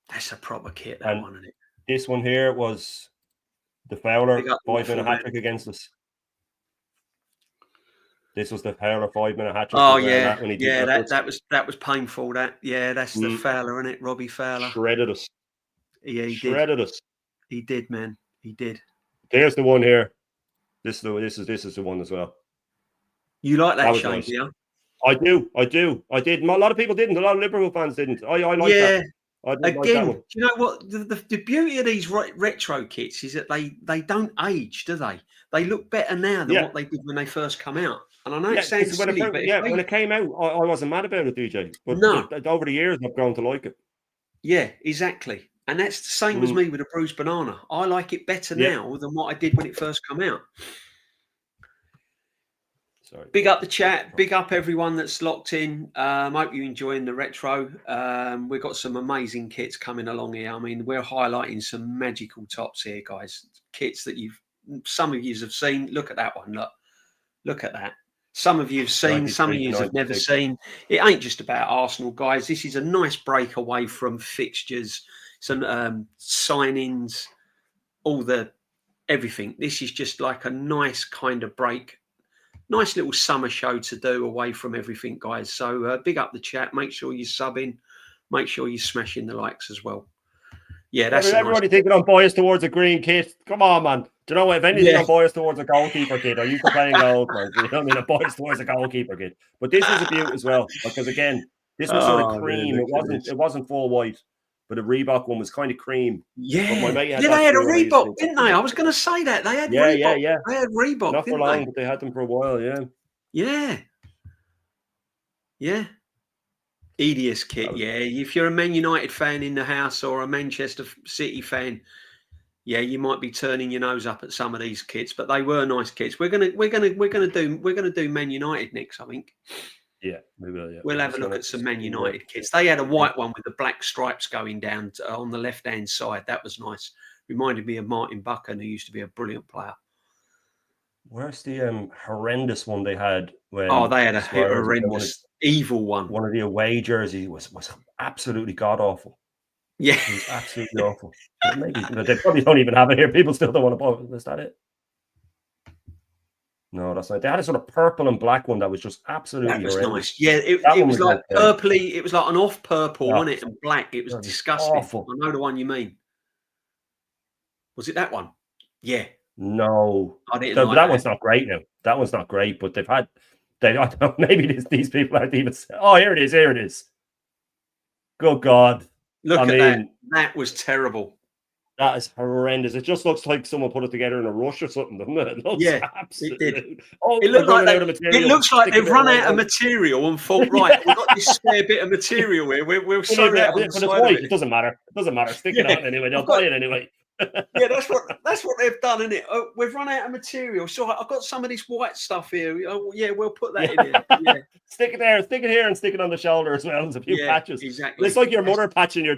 That's a proper kit. That one, isn't it? This one here was the Fowler 5-minute hat trick against us. This was the Fowler 5-minute hat trick. Oh yeah, that was painful. That's the Fowler, isn't it? Robbie Fowler shredded us. Yeah, he shredded us. He did, man. He did. There's the one here. This is the one as well. You like that, Shane? Nice. Yeah. I do. I did. A lot of people didn't. A lot of Liverpool fans didn't. I like that. Again, do you know what? The beauty of these retro kits is that they don't age, do they? They look better now than what they did when they first come out. And I know it sounds silly, but when it came out, I wasn't mad about it, DJ. But over the years, I've grown to like it. Yeah, exactly. And that's the same as me with a bruised banana. I like it better now than what I did when it first came out. Sorry. Big up the chat. Big up everyone that's locked in. Hope you're enjoying the retro. We've got some amazing kits coming along here. I mean, we're highlighting some magical tops here, guys. Kits that some of you have seen. Look at that one. Look at that. Some of you have seen, some of you have never seen. It ain't just about Arsenal, guys. This is a nice break away from fixtures, some sign-ins, everything. This is just like a nice kind of break. Nice little summer show to do away from everything, guys. So big up the chat. Make sure you're subbing. Make sure you're smashing the likes as well. Yeah, that's everybody thinking I'm biased towards a green kit. Come on, man. Do you know what? If anything, I'm biased towards a goalkeeper kit. I used to play gold, man. You know what I mean? I'm biased towards a goalkeeper kit. But this was a beaut as well. Because again, this was sort of cream. It wasn't full white. But the Reebok one was kind of cream. Yeah. But my mate had they had a Reebok, didn't they? I was going to say that. They had Reebok. Yeah. They had Reebok, not for long, but they had them for a while, Yeah. Edius kit, If you're a Man United fan in the house or a Manchester City fan, you might be turning your nose up at some of these kits, but they were nice kits. We're gonna do Man United next, I think. Yeah, maybe. Yeah. We'll have a look at some Man United kits. They had a white one with the black stripes going down on the left-hand side. That was nice. Reminded me of Martin Buchan, who used to be a brilliant player. Where's the horrendous one they had? When they had a horrendous, evil one. One of the away jerseys was absolutely god-awful. Yeah. It was absolutely awful. Maybe they probably don't even have it here. People still don't want to buy it. Is that it? No, that's not. They had a sort of purple and black one that was just absolutely That was horrendous. nice. Yeah, it was like purpley. It was like an off purple, wasn't it? And black. It was disgusting. Awful. I know the one you mean. Was it that one? Yeah. No, I didn't but like that one's not great now. That one's not great, but they've had. I don't know, maybe these people aren't even. Oh, here it is. Here it is. Good God! Look at that. That was terrible. That is horrendous. It just looks like someone put it together in a rush or something, doesn't it? It looks absolutely. It did. Oh, it looked like it looks like they've run out of material and thought, right, we've got this spare bit of material here. We'll sew that on the side of it. It doesn't matter. It doesn't matter. Stick it on anyway. They'll buy it anyway. Yeah, that's what they've done, isn't it? Oh, we've run out of material, so I've got some of this white stuff here. Oh, yeah, we'll put that in here. Yeah. Stick it there, stick it here, and stick it on the shoulder as well. There's a few patches. Exactly. It's like your mother patching your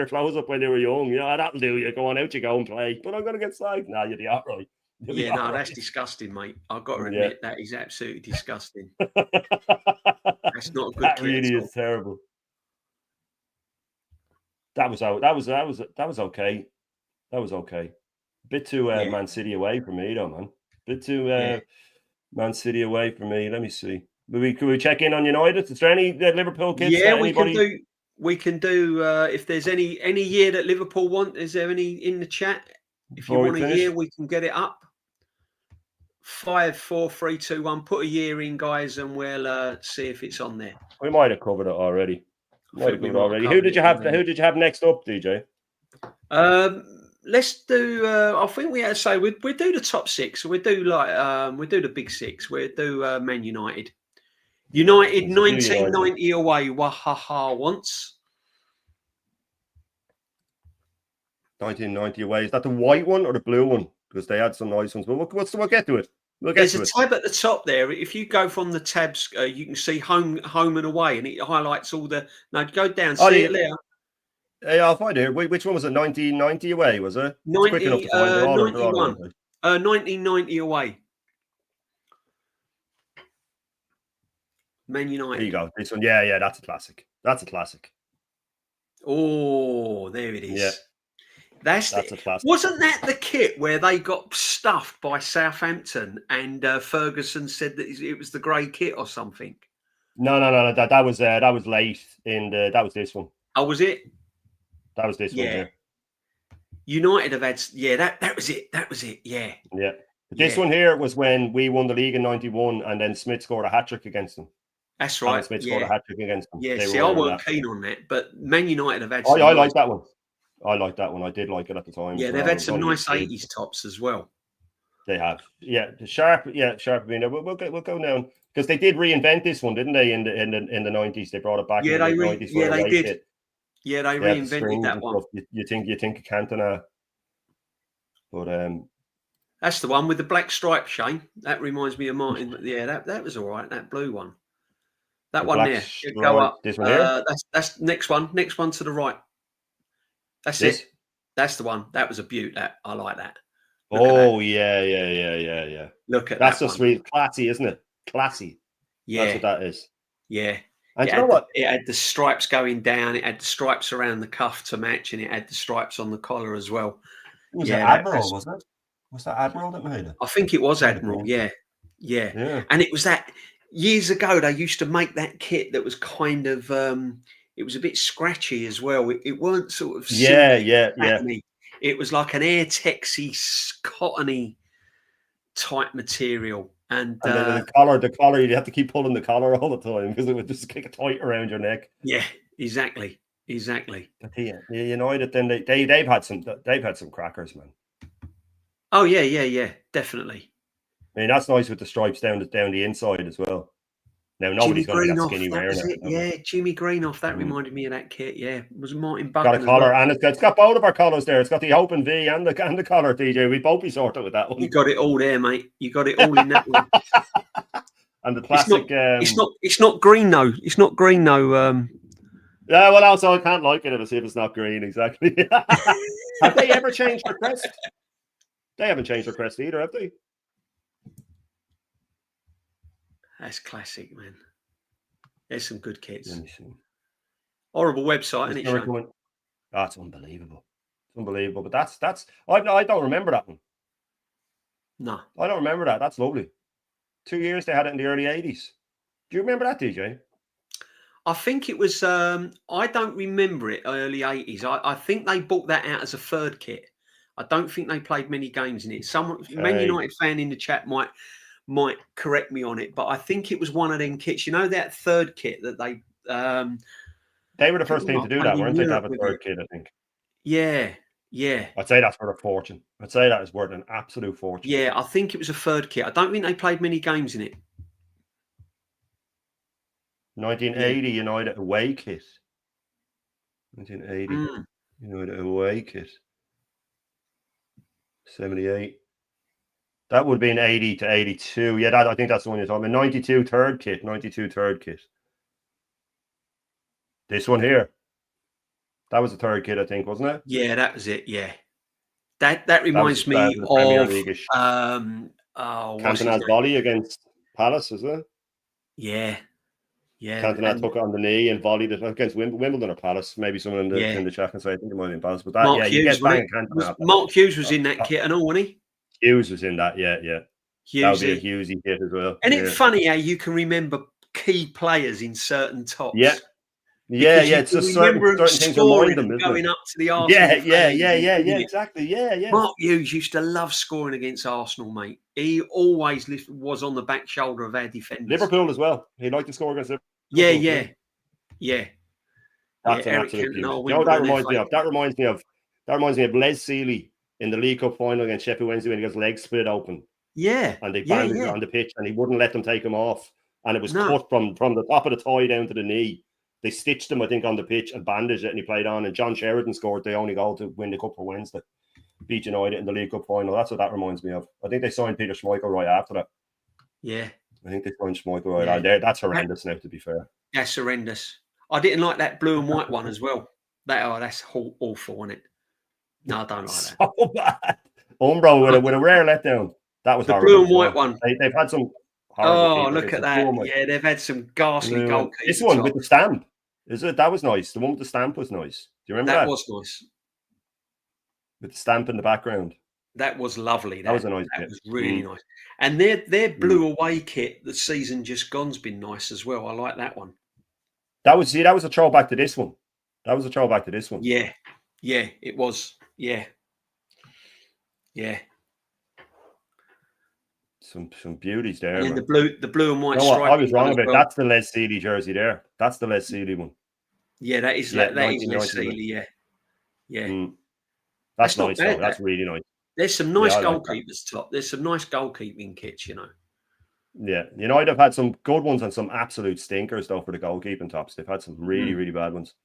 clothes up when they were young. You know, that'll do you. Go on out, you go and play. But I'm gonna get slagged. Nah, you'll be all right. That's disgusting, mate. I've got to admit that is absolutely disgusting. That's not a good. That really is terrible. That was okay. That was okay. Bit too Man City away from me, though, man. Bit too Man City away from me. Let me see. Could we check in on United? Is there any Liverpool kids? Yeah, we can do. If there's any year that Liverpool want, is there any in the chat? If you want a year, we can get it up. 5, 4, 3, 2, 1. Put a year in, guys, and we'll see if it's on there. We might have covered it already. Who did you have? Who did you have next up, DJ? Let's do. I think we had to say we do the top 6. So we do we do the big 6. We do Man United. United 1990 away. Wahaha once. 1990 away. Is that the white one or the blue one? Because they had some nice ones. But we'll get to it. There's a tab at the top there. If you go from the tabs, you can see home and away, and it highlights all the. No, go down. See it there. Yeah, I'll find it. Which one was it? 1990 away, was it? 91. 1990 away. Man United. There you go. This one. Yeah, that's a classic. That's a classic. Oh, there it is. Yeah. That's a classic. Wasn't that the kit where they got stuffed by Southampton and Ferguson said that it was the grey kit or something? No. That was late in the. That was this one. Oh, was it? That was this one. Yeah. United have had. Yeah, that was it. That was it. Yeah. Yeah. This one here was when we won the league in '91, and then Smith scored a hat trick against them. That's right. Smith scored a hat trick against them. Yeah. See, I weren't keen on that, but Man United have had. I like that one. I like that one. I did like it at the time. Yeah, they've had some nice 80s tops as well. They have. Yeah, Sharp. Yeah, Sharp. We'll go down because they did reinvent this one, didn't they? In the 90s, they brought it back. Yeah, they did. Yeah, they reinvented that one. You think of Cantona, but that's the one with the black stripe, Shane. That reminds me of Martin. Yeah, that was all right. That blue one. That one there. Go up. This one here. That's next one. Next one to the right. That's it. That's the one. That was a beaut. That I like that. Yeah. Look at that's just really classy, isn't it? Classy. Yeah, that's what that is. Yeah. And you know what? It had the stripes going down. It had the stripes around the cuff to match, and it had the stripes on the collar as well. Was it Admiral? Was it? Was that Admiral that made it? I think it was Admiral. Yeah. And it was that years ago. They used to make that kit that was kind of. It was a bit scratchy as well. It weren't sort of patterny. It was like an Air-Texy, cottony type material. And then the collar, you'd have to keep pulling the collar all the time because it would just kick tight around your neck. Yeah, exactly. But United, then they've had some crackers, man. Oh yeah, definitely. I mean, that's nice with the stripes down the inside as well. Now nobody's going to be that skinny wearing it. Yeah, Jimmy Greenough. That reminded me of that kit. Yeah, it was Martin Buchan. Got a collar, and it's got both of our collars there. It's got the open V and the collar, DJ. We both be sorted with that one. You got it all there, mate. You got it all in that one. And the classic. It's not green though. It's not green though. Yeah, well, also I can't like it if it's not green. Exactly. Have they ever changed their crest? They haven't changed their crest either, have they? That's classic, man. There's some good kits. Horrible website, isn't it? That's unbelievable. It's unbelievable. But that's I don't remember that one. No. I don't remember that. That's lovely. years they had it in the early 80s. Do you remember that, DJ? I think it was. I don't remember it. Early 80s. I think they bought that out as a third kit. I don't think they played many games in it. Someone, Man United fan in the chat might correct me on it, but I think it was one of them kits. You know that third kit that they. They were the first team to do that, weren't they? To have a third kit, I think. Yeah, yeah. I'd say that's worth a fortune. I'd say that is worth an absolute fortune. Yeah, I think it was a third kit. I don't think they played many games in it. 1980 United away kit. 1980 United away kit. 78. That would have been 80 to 82. Yeah, I think that's the one you're talking about. 92 third kit. 92 third kit. This one here. That was the third kit, I think, wasn't it? Yeah, that was it. Yeah. That reminds me of Cantona's volley against Palace, is it? Yeah. Yeah. Cantona took it on the knee and volleyed it against Wimbledon or Palace. Maybe someone in the chat can say I think it might have been Palace. But that, Mark Hughes, you get banging Cantona. Mark Hughes was in that kit and all, wasn't he? Hughes was in that, yeah. That would be a Hughesy kit as well. And it's funny how you can remember key players in certain tops. Yeah. It's just certain things remind them, isn't going up to the Arsenal. Yeah, exactly. Yeah. Mark Hughes used to love scoring against Arsenal, mate. He always was on the back shoulder of our defenders. Liverpool as well. He liked to score against Liverpool. Yeah. That's an absolute beauty. That reminds me of Les Seeley in the League Cup final against Sheffield Wednesday when he got his legs split open. Yeah. And they bandaged it on the pitch and he wouldn't let them take him off. And it was cut from the top of the thigh down to the knee. They stitched him, I think, on the pitch and bandaged it, and he played on. And John Sheridan scored the only goal to win the cup for Wednesday, beat United in the League Cup final. That's what that reminds me of. I think they signed Peter Schmeichel right after that. Yeah, I think they signed Schmeichel right out there. That's horrendous now, to be fair. That's horrendous. I didn't like that blue and white one as well. That's awful, isn't it? No, I don't like that. So bad. Umbro with a rare letdown. That was the horrible. Blue and white one. They've had some. Look at that! Yeah, they've had some ghastly goalkeepers. This one with the stamp, is it? That was nice. The one with the stamp was nice. Do you remember that? That was nice. With the stamp in the background. That was lovely. That was a nice kit. That was really nice. And their blue away kit, the season just gone's been nice as well. I like that one. That was a throwback to this one. Yeah, it was. Yeah. Some beauties there. And the blue and white stripe. I was wrong about that's the Les Seeley jersey there. That's the Les Seeley one. Yeah, that is Les Seeley. Yeah. That's nice. That's really nice. There's some nice goalkeepers top. There's some nice goalkeeping kits, you know. Yeah, United have had some good ones and some absolute stinkers though for the goalkeeping tops. They've had some really, really bad ones.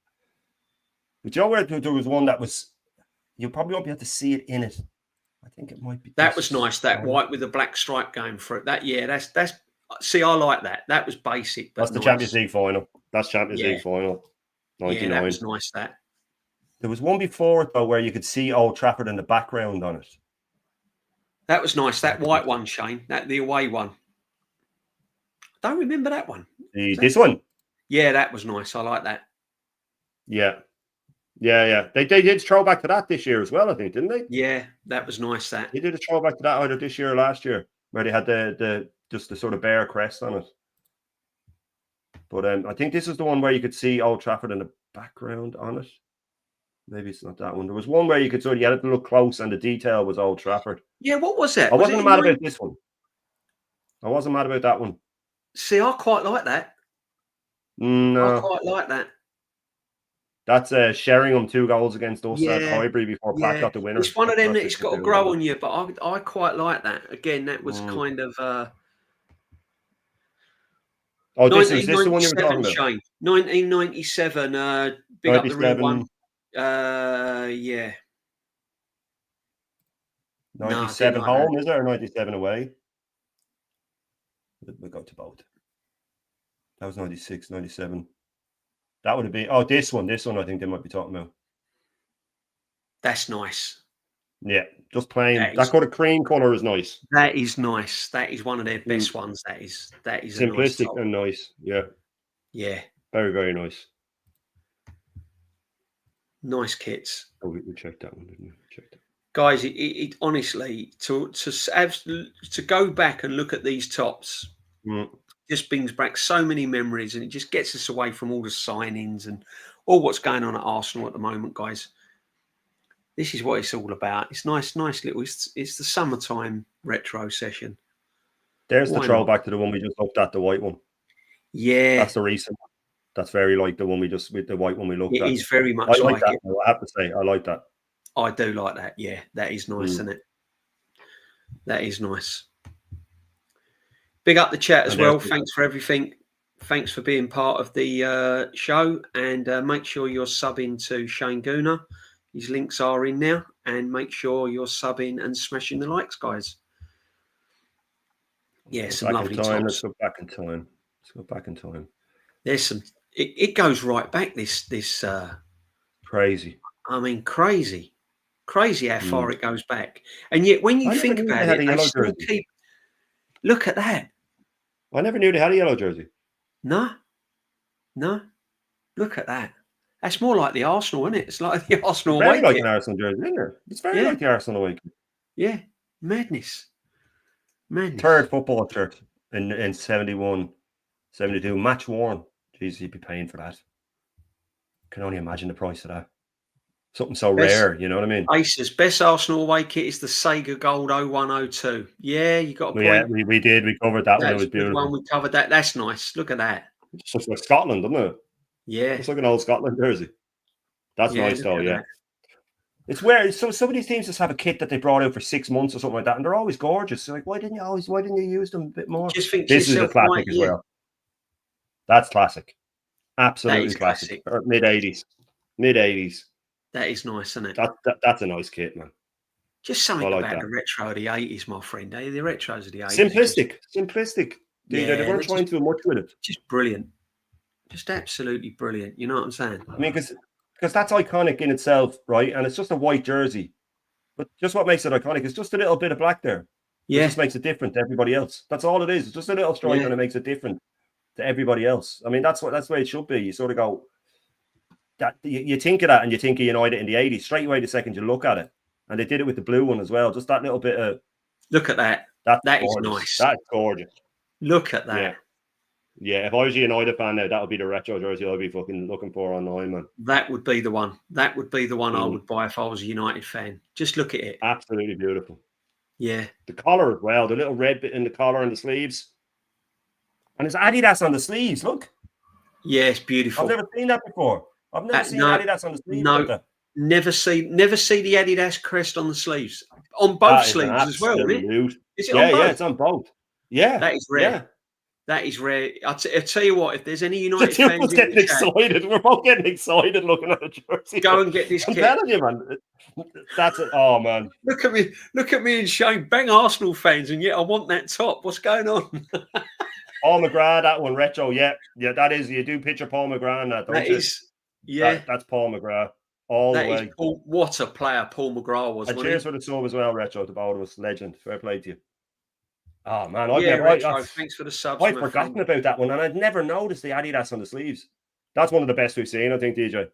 But you know where there was one that was, you probably won't be able to see it in it. I think it might be. That was nice. That white with the black stripe going for it. That's. See, I like that. That was basic. But that's the Champions League final. That's Champions League final. 99. Yeah, that was nice. There was one before it though where you could see Old Trafford in the background on it. That was nice. That white one, Shane. The away one. I don't remember that one. This one. Yeah, that was nice. I like that. Yeah. They did throw back to that this year as well, I think, didn't they? Yeah, that was nice. That they did a throwback to that either this year or last year, where they had the sort of bear crest on it. But I think this is the one where you could see Old Trafford in the background on it. Maybe it's not that one. There was one where you had to look close, and the detail was Old Trafford. Yeah, what was that? I wasn't mad about this one. I wasn't mad about that one. See, I quite like that. No, I quite like that. That's Sheringham 2 goals against us at Highbury before Platt got the winner. It's one of them that it's got to grow on you, but I quite like that. Again, that was kind of. This is the one you were talking about? Shane. 1997. Big up the real one. 97 home, is there? Or 97 away? We go to both. That was 96, 97. That would have been this one I think they might be talking about. That's nice. Yeah, just plain. That kind of cream colour is nice. That is nice. That is one of their best ones. That is simplistic and nice. Yeah. Very, very nice. Nice kits. Oh, we checked that one, didn't we? Guys, it honestly to go back and look at these tops Just brings back so many memories, and it just gets us away from all the signings and all what's going on at Arsenal at the moment, guys. This is what it's all about. It's nice little. It's the summertime retro session. There's the throwback to the one we just looked at, the white one. Yeah, that's the recent. That's very like the one with the white one we looked at. It is very much like that. it. I have to say, I like that. I do like that. Yeah, that is nice, isn't it? That is nice. Big up the chat as well. Thanks for everything. Thanks for being part of the show. And make sure you're subbing to Shane Gooner. His links are in now. And make sure you're subbing and smashing the likes, guys. Yeah, some lovely times. Let's go back in time. There's some. It goes right back. This crazy. I mean, crazy how far it goes back. And yet, when you think about it, they still keep. Look at that. I never knew they had a yellow jersey. No. Look at that. That's more like the Arsenal, isn't it? It's like the Arsenal away kit. Very like an Arsenal jersey, isn't it? It's very like the Arsenal away kit. Yeah, madness. Third football shirt in 71, 72, match worn. Jeez, you'd be paying for that. Can only imagine the price of that. Something so rare, you know what I mean? Aces, best Arsenal away kit is the Sega Gold 0102. Yeah, you got a point. Yeah, we did. We covered that one. It was beautiful. We covered that. That's nice. Look at that. It's just like Scotland, doesn't it? Yeah. It's like an old Scotland jersey. That's nice, though, yeah. It's weird. So some of these teams just have a kit that they brought out for 6 months or something like that, and they're always gorgeous. So like, why didn't you use them a bit more? Just think this is a classic as well. That's classic. Absolutely classic. Mid 80s. That is nice, isn't it? That's a nice kit, man. Just something about the retro of the 80s, my friend. The retros of the 80s. Simplistic. Yeah, they weren't trying to do much with it. Just brilliant. Just absolutely brilliant. You know what I'm saying? I mean, because that's iconic in itself, right? And it's just a white jersey. But just what makes it iconic is just a little bit of black there. Yeah. It just makes it different to everybody else. That's all it is. It's just a little stripe and it makes it different to everybody else. I mean, that's the way it should be. You sort of go, that you think of that and you think of United in the 80s. Straight away the second you look at it. And they did it with the blue one as well. Just that little bit of... Look at that. That is nice. That's gorgeous. Look at that. Yeah, if I was a United fan now, that would be the retro jersey I'd be fucking looking for online, man. That would be the one. That would be the one I would buy if I was a United fan. Just look at it. Absolutely beautiful. Yeah. The collar as well. The little red bit in the collar and the sleeves. And it's Adidas on the sleeves, look. Yeah, it's beautiful. I've never seen that before. I've never seen Adidas on the sleeves. No, like that. never see the Adidas crest on the sleeves. On both sleeves as well, isn't it? Is it on both? Yeah, it's on both. Yeah. That is rare. Yeah. That is rare. I'll tell you what, if there's any United fans getting excited, we're both getting excited looking at the jersey. Go and get this kit. I'm telling you, man. That's it. Oh, man. Look at me and Shane, bang Arsenal fans, and yet I want that top. What's going on? Paul McGrath, that one, retro. Yeah, that is. You do picture Paul McGrath in that, don't you? That's Paul McGrath. All the way. What a player Paul McGrath was. And cheers for the sub as well, retro. The both of us, legend. Fair play to you. Oh man, thanks for the subs. I've forgotten about that one, and I'd never noticed the Adidas on the sleeves. That's one of the best we've seen, I think, DJ.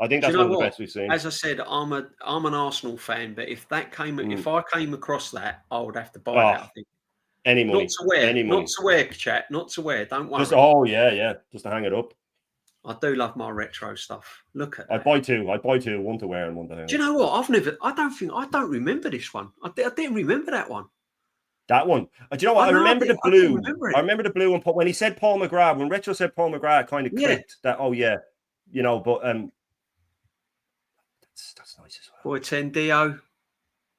I think that's one of the best we've seen. As I said, I'm an Arsenal fan, but if I came across that, I would have to buy that. I think. Any money, not to wear, chat, not to wear. Don't worry. Just to hang it up. I do love my retro stuff. Look at that. I'd buy two, one to wear and one to hang. Do you know what? I don't remember this one. I didn't remember that one. That one. Do you know what? I remember the blue. I remember the blue one. When he said Paul McGrath, when Retro said Paul McGrath, it kind of clicked that, but that's nice as well. Boy, 10 Dio.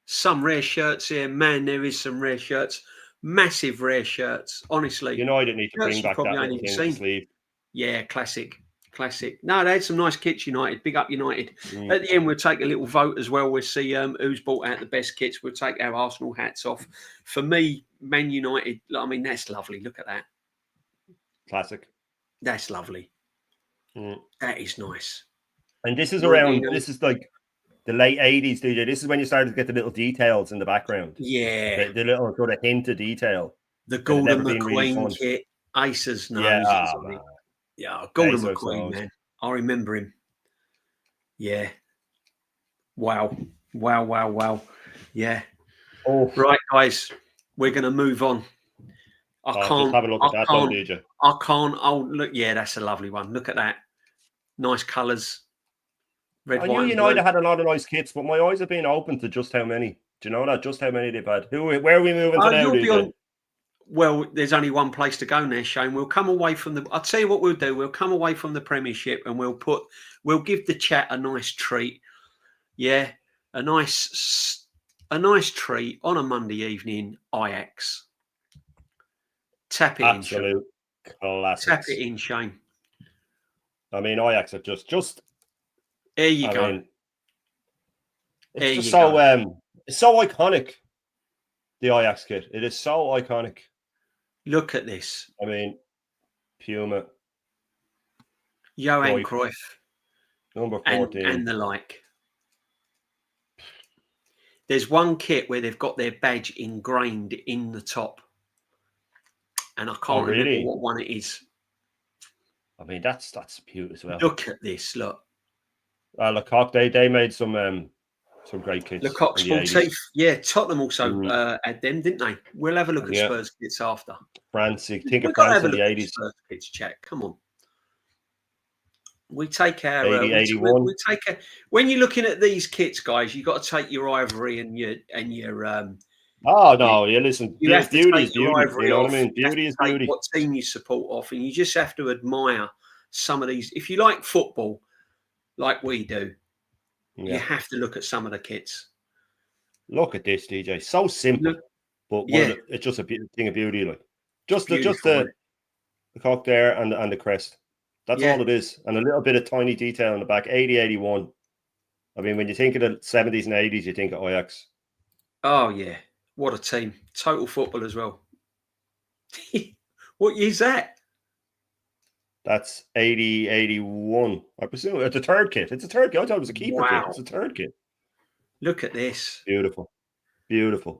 Some rare shirts here. Man, there is some rare shirts. Massive rare shirts. Honestly. I didn't need to bring back that sleeve. Yeah, classic. No, they had some nice kits, United. Big up United. At the end, we'll take a little vote as well. We'll see who's bought out the best kits. We'll take our Arsenal hats off. For me, Man United, I mean, that's lovely. Look at that. Classic. That's lovely. That is nice. And this is this is like the late 80s, DJ. This is when you started to get the little details in the background. Yeah. The little sort of hint of detail. The Gordon McQueen kit. Aces nose. Yeah, Gordon McQueen, man. I remember him. Yeah. Wow. Yeah. Oh. Right, guys. We're going to move on. I Just can't have a look at that one, DJ. I can't. Oh, look, yeah, that's a lovely one. Look at that. Nice colours. Red, I white, knew and United blue. had a lot of nice kits, but my eyes have been open to just how many. Do you know that? Just how many they've had. Where are we moving to now, You'll be DJ? on. Well, there's only one place to go now, Shane. We'll come away from the. I'll tell you what we'll do. We'll come away from the Premiership and we'll give the chat a nice treat. Yeah, a nice treat on a Monday evening. Ajax. Tap it Absolute in, classics. Tap it in, Shane. I mean, Ajax are just. There you go. Mean, it's just so it's so iconic. The Ajax kit. It is so iconic. Look at this. I mean, Puma. Johan Cruyff. Number 14. And the like. There's one kit where they've got their badge ingrained in the top. And I can't remember what one it is. I mean, that's beautiful as well. Look at this, look. Lecoq, they made some great kits. Lecoq Sportif. Yeah, Tottenham also had them, didn't they? We'll have a look at Spurs kits after. France, think of France in the 80s. Spurs kits, chat. Come on. We take our 81. We take our, when you're looking at these kits, guys, you've got to take your ivory and your oh no, listen, you have beauty to is beauty. You know what I mean? Beauty is beauty. What team you support off, and you just have to admire some of these. If you like football, like we do, you have to look at some of the kits. Look at this, DJ. So simple, but it's just a thing of beauty. Like just the cock there and the crest. That's all it is, and a little bit of tiny detail in the back. 80, 81. I mean, when you think of the 70s and 80s, you think of Ajax. Oh yeah, what a team! Total football as well. What year's that? That's 80, 81. I presume it's a third kit. It's a third kit. I thought it was a keeper kit. It's a third kit. Look at this. Beautiful.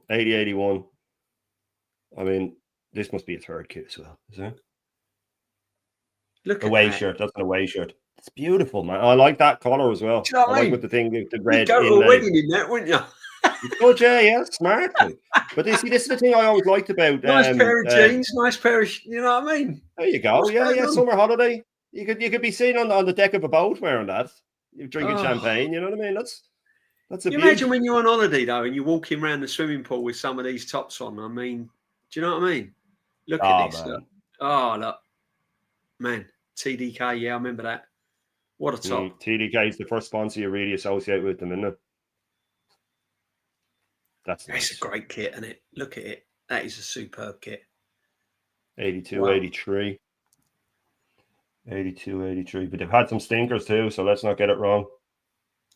80, 81. I mean, this must be a third kit as well, isn't it? Look at away that. shirt. That's an away shirt. It's beautiful, man. I like that color as well. Do you know what I like mean? with the thing, the red. You'd go to a wedding in that, wouldn't you? Good, yeah, smart. But you see, this is the thing I always liked about. Nice pair of jeans, nice pair of, you know what I mean? There you go. Yeah. Summer holiday. You could be seen on the deck of a boat wearing that. You're drinking champagne. You know what I mean? That's a. You imagine when you're on holiday though, and you're walking around the swimming pool with some of these tops on. I mean, do you know what I mean? Look at this. Look. Oh, look, man. TDK, yeah, I remember that. What a top. TDK is the first sponsor you really associate with them, isn't it? That's nice. It's a great kit, isn't it? Look at it. That is a superb kit. 82, 83. 82, 83. But they've had some stinkers too, so let's not get it wrong.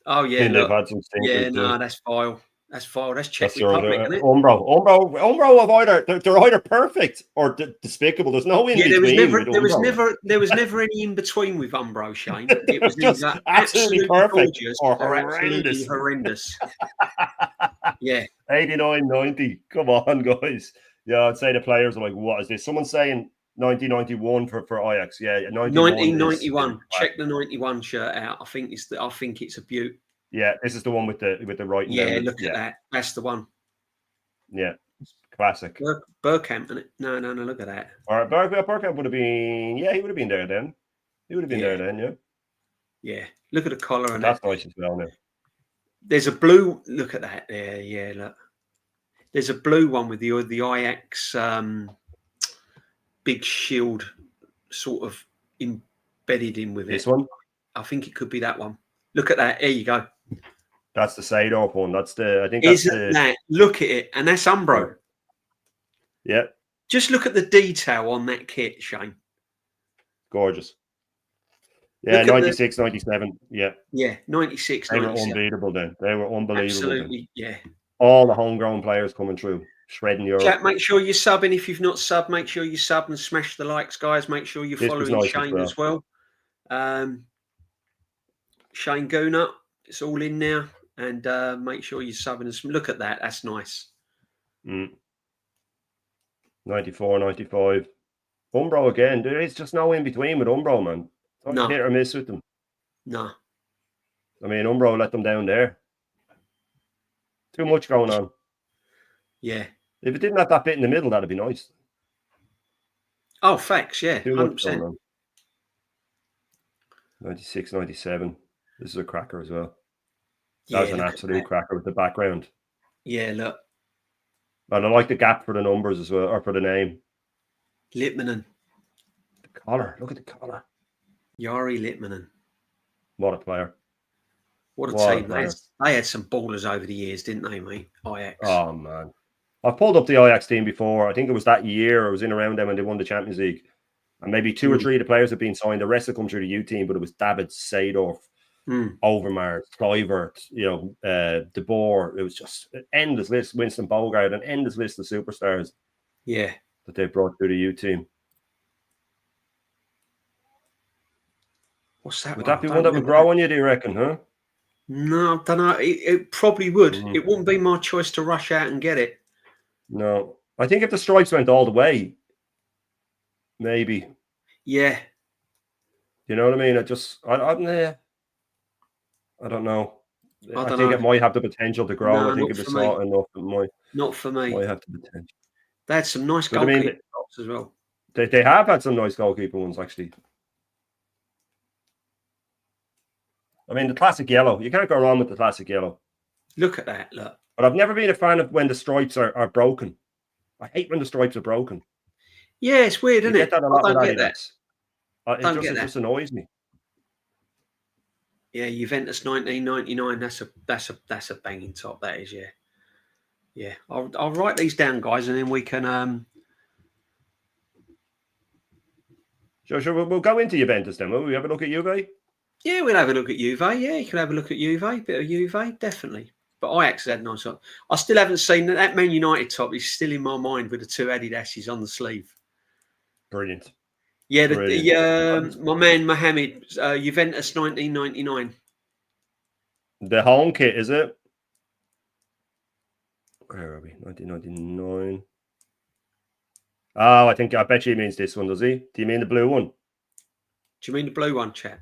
Oh, yeah. They've had some stinkers too. No, that's vile. That's vile. That's Czech Republic, isn't it? Umbro of either they're either perfect or despicable. There's no in between. There was never any in between with Umbro, Shane. It was just absolutely perfect or horrendous. Horrendous. Yeah. 89, 90. Come on, guys. Yeah, I'd say the players are like, what is this? Someone's saying 1991 for Ajax. Yeah, 1991. Check the 91 shirt out. I think it's a beaut. Yeah, this is the one with the right. Yeah, look at that. That's the one. Yeah, classic. Bergkamp, isn't it? No, look at that. All right, Bergkamp would have been. Yeah, he would have been there then. He would have been there then. Yeah. Yeah, look at the collar and that's nice as well. Now there's a blue. Look at that there. Yeah, look. There's a blue one with the Ajax big shield sort of embedded in with it. This one. I think it could be that one. Look at that. There you go. That's the Seedorf one. That's the. I think. Isn't that? Look at it, and that's Umbro. Yeah. Just look at the detail on that kit, Shane. Gorgeous. Yeah, 96, 97. Yeah. Yeah, 96, They 97. were unbeatable then. They were unbelievable. Absolutely, then. yeah. All the homegrown players coming through, shredding Europe. Chat, make sure you're subbing. If you've not subbed, make sure you sub and smash the likes, guys. Make sure you're following nice Shane as well. Shane Gooner, it's all in now. And make sure you're subbing. And look at that. That's nice. 94, 95. Umbro again. There is just no in between with Umbro, man. No. Hit or miss with them. No. I mean, Umbro let them down there. Too much going on. Yeah. If it didn't have that bit in the middle, that'd be nice. Oh, facts, yeah, Too much 100%. going on. 96, 97. This is a cracker as well. That was an absolute cracker with the background. Yeah, look. And I like the gap for the numbers as well, or for the name. Litmanen. The collar. Look at the collar. Jari Litmanen. What a player. What a team. They had some ballers over the years, didn't they, mate? Ajax. Oh, man. I've pulled up the Ajax team before. I think it was that year I was in around them when they won the Champions League. And maybe 2 or 3 of the players have been signed. The rest have come through the U team, but it was David, Seedorf, Overmars, Kluivert, De Boer. It was just an endless list. Winston Bogarde, an endless list of superstars. Yeah. That they brought through the U team. What's that? Would that be one that would grow on you, do you reckon, huh? No, I don't know. It probably would. It wouldn't be my choice to rush out and get it. No. I think if the stripes went all the way, maybe. Yeah. You know what I mean? I don't know. I think it might have the potential to grow. No, I think if it's not enough, it might. Not for me. Might have the potential. They had some nice goalkeeper as well. They have had some nice goalkeeper ones, actually. I mean, the classic yellow. You can't go wrong with the classic yellow. Look at that, look. But I've never been a fan of when the stripes are broken. I hate when the stripes are broken. Yeah, it's weird, isn't it? I don't get that. It just annoys me. Yeah, Juventus 1999. That's a banging top. That is, yeah. Yeah, I'll write these down, guys, and then we can. Sure. We'll go into Juventus then. Will we have a look at Juve? Yeah, we'll have a look at Juve. Yeah, you can have a look at Juve. Bit of Juve, definitely. But Ajax had nice top. I still haven't seen that Man United top. Is still in my mind with the 2 Adidases on the sleeve. Brilliant. Yeah, my man Mohammed, Juventus 1999. The home kit, is it? Where are we? 1999. Oh, I bet you he means this one, does he? Do you mean the blue one? Do you mean the blue one, chat?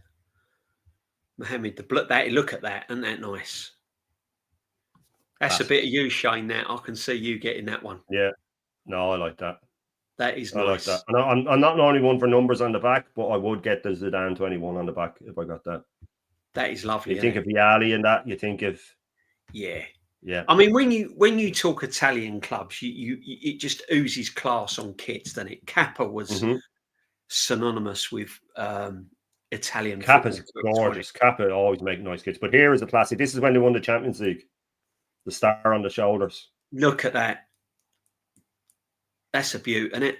Mohammed, look at that, isn't that nice? That's a bit of you, Shane. Now I can see you getting that one. Yeah, no, I like that. That is nice. I like that. And I'm not only one for numbers on the back, but I would get the Zidane 21 on the back if I got that. That is lovely. You think of Vialli and that. You think of yeah. I mean, when you talk Italian clubs, it just oozes class on kits, doesn't it? Kappa was synonymous with Italian. Kappa's gorgeous. Kappa always make nice kits. But here is a classic. This is when they won the Champions League. The star on the shoulders. Look at that. That's a beaut, isn't it?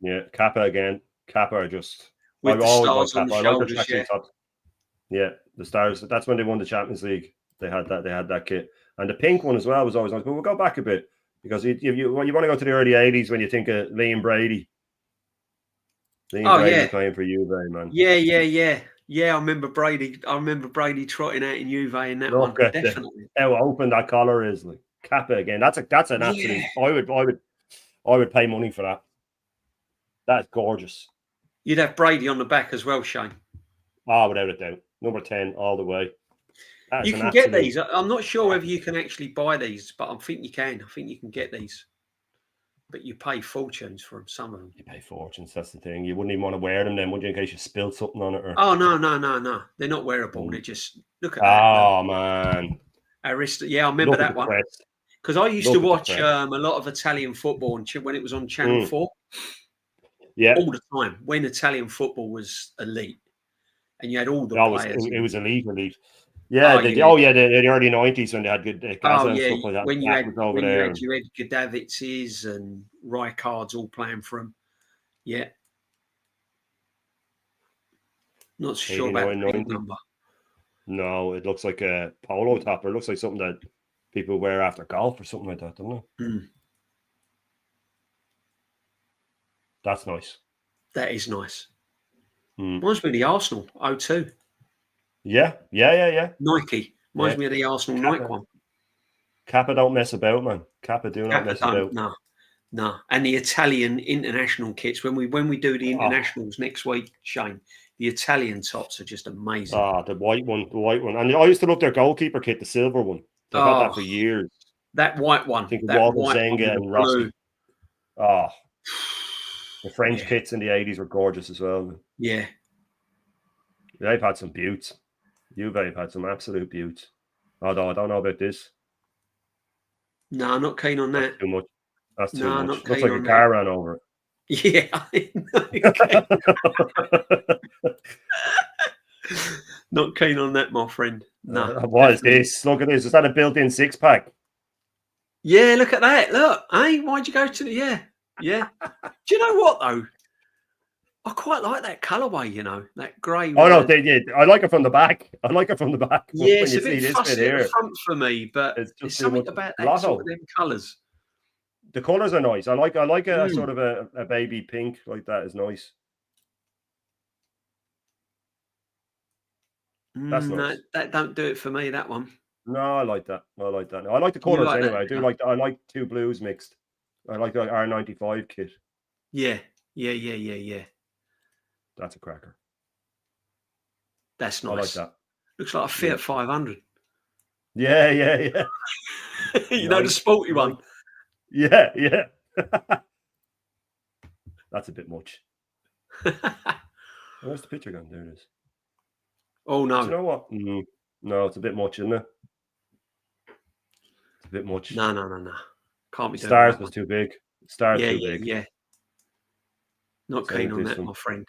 Yeah, Kappa again. Kappa are just. With the stars on the shoulders, yeah, the stars. That's when they won the Champions League. They had that kit. And the pink one as well was always nice. But we'll go back a bit. Because you want to go to the early 80s when you think of Liam Brady. Liam Brady playing for Juve, man. Yeah, I remember Brady. Trotting out in Juve in that one. Definitely. How open that collar is, like Kappa again. That's an absolute. I would pay money for that. That's gorgeous. You'd have Brady on the back as well, Shane. Oh, without a doubt. Number 10 all the way. You can get these. I'm not sure whether you can actually buy these, but I think you can. I think you can get these. But you pay fortunes for them, some of them. You pay fortunes, that's the thing. You wouldn't even want to wear them then, would you, in case you spilled something on it? Or... Oh, no. They're not wearable. They just, look at that. Oh, man. Yeah, I remember that one. Because I used to watch a lot of Italian football when it was on Channel 4. Yeah. All the time, when Italian football was elite. And you had all the players. It was elite. Yeah, the early 90s when they had good Gaza and stuff like that. When you had Gadavitz's and Rijkaards all playing for them. Yeah. Not sure about the number. No, it looks like a polo top. It looks like something that people wear after golf or something like that, doesn't it? That's nice. That is nice. Reminds me of the Arsenal 02. Yeah. Nike. Reminds me of the Arsenal Nike one. Kappa don't mess about, man. Kappa do not mess about. No. And the Italian international kits, when we do the internationals next week, Shane, the Italian tops are just amazing. The white one. And I used to love their goalkeeper kit, the silver one. They've had that for years. That white one. I think Walter Zenga and Rossi. The French kits in the 80s were gorgeous as well. Yeah. They've had some beauts. Juve have had some absolute beauts. Although I don't know about this. No, I'm not keen on that. That's too much. That's too No, much. not Looks keen like a on car that. ran over it. Yeah. Not keen on that, my friend. No. What is this? Look at this. Is that a built-in six-pack? Yeah, look at that. Look, hey, why'd you go to the... Yeah. Do you know what, though? I quite like that colourway, you know, that grey. Oh, no, they did. I like it from the back. Yeah, it's a bit fussy at the front for me, but there's something about that sort of them colours. The colours are nice. I like a sort of a baby pink like that is nice. That's nice. No, that don't do it for me, that one. No, I like that. I like the colours anyway. I do like I like two blues mixed. I like the R95 kit. Yeah. That's a cracker. That's nice. I like that. Looks like a Fiat 500. Yeah. You know, the sporty one. Yeah. That's a bit much. Where's the picture gone? There it is. Oh, no. Do you know what? No, it's a bit much, isn't it? It's a bit much. No. Can't be doing Stars that was one. too big. Stars too big. Yeah. Not keen on that, my friend.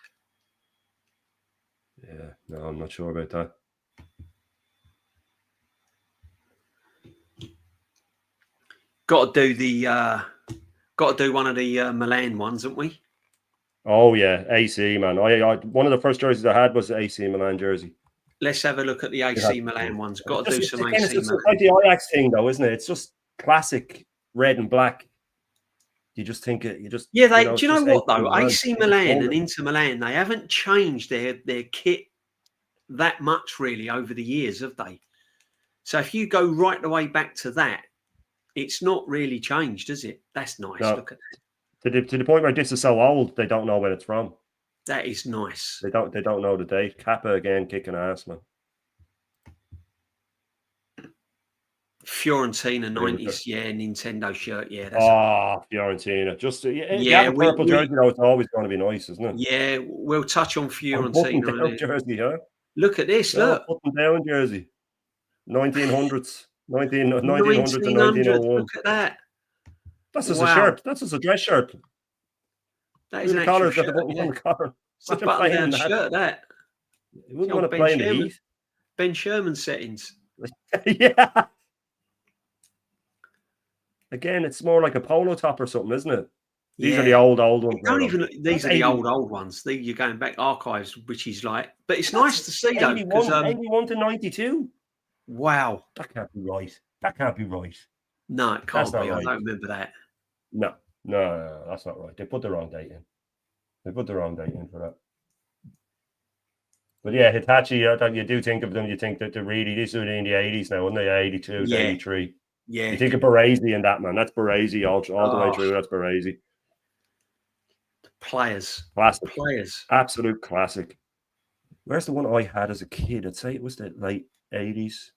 Yeah, no, I'm not sure about that. Got to do one of the Milan ones, haven't we? Oh yeah, AC man. I one of the first jerseys I had was the AC Milan jersey. Let's have a look at the AC Milan ones. Got to do some AC Milan. It's like the Ajax thing, though, isn't it? It's just classic red and black. You just think it. You just do you know what though? AC Milan and Inter Milan, they haven't changed their kit that much really over the years, have they? So if you go right the way back to that, it's not really changed, is it? That's nice. No. Look at that. To the point where this is so old, they don't know when it's from. That is nice. They don't know the date. Kappa again, kicking ass, man. Fiorentina 90s, Nintendo shirt, that's Fiorentina. Just the purple jersey, though, it's always going to be nice, isn't it? Yeah, we'll touch on Fiorentina. Jersey, huh? Look at this, look. Button down jersey. 1900s. 1900s and 1901. Look at that. That's just a shirt. That's just a dress shirt. That is an actual shirt, on the collar. It's a button-down shirt, that. You wouldn't want to play in the heat. Ben Sherman settings. Yeah. Again, it's more like a polo top or something, isn't it? These are the old ones. These are the old ones. You're going back archives, which is like, but it's nice to see though. 81 to 92. Wow. That can't be right. No, it can't be. Right. I don't remember that. No, that's not right. They put the wrong date in. For that. But yeah, Hitachi, you do think of them, you think that these are in the 80s now, wouldn't they? 82, 83. Yeah. You think of Baresi and that, man. That's Baresi all the way through. That's Baresi. Players. Classic. Players. Absolute classic. Where's the one I had as a kid? I'd say it was the late 80s.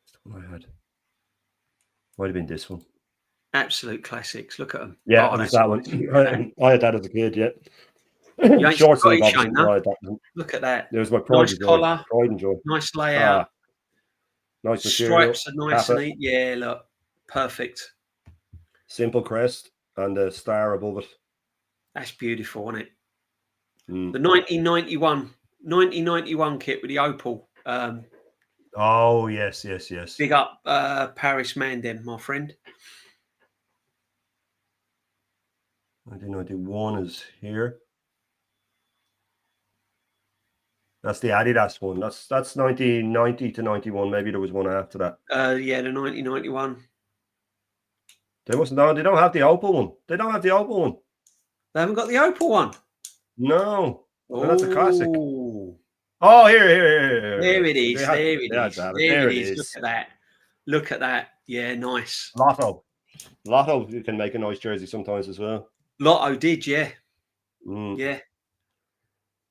That's the one I had. Might have been this one. Absolute classics. Look at them. Yeah, that's that one. I had that as a kid, yeah. Short sleeve, look at that. There's my pride. Nice collar. Pride and joy. Nice layout. Nice material. Stripes are nice and neat. Yeah, look. Perfect. Simple crest and a star above it. That's beautiful, isn't it? The 1991 kit with the opal. Oh, yes. Big up Paris Mandem, my friend. 1991 is here. That's the Adidas one. That's 1990 to 91. Maybe there was one after that. The 1991. They don't have the opal one. They don't have the opal one. They haven't got the opal one. No. Oh, that's a classic. Oh, here. There it is. There it is. Look at that. Yeah, nice. Lotto, you can make a nice jersey sometimes as well. Lotto did, yeah. Yeah.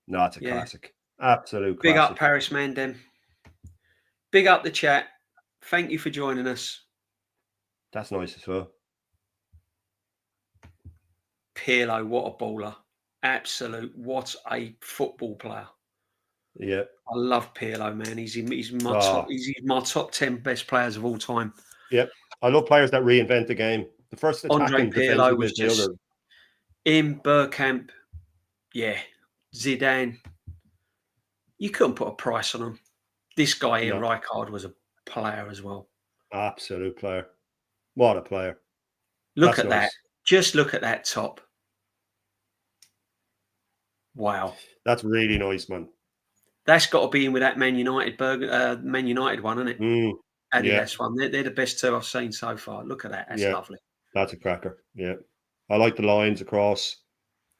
No, it's a classic. Absolute classic. Big up Paris Mandem. Big up the chat. Thank you for joining us. That's nice as well. Pirlo, what a baller. Absolute, what a football player. Yeah. I love Pirlo, man. He's my top 10 best players of all time. Yep. I love players that reinvent the game. The first attacking defensive was midfielder. just him, Bergkamp, Zidane. You couldn't put a price on him. This guy here, Rijkaard, was a player as well. Absolute player. What a player. Look at that. Just look at that top. Wow. That's really nice, man. That's got to be in with that Man United one, isn't it? Adidas one. They're the best two I've seen so far. Look at that. That's lovely. That's a cracker. Yeah. I like the lines across.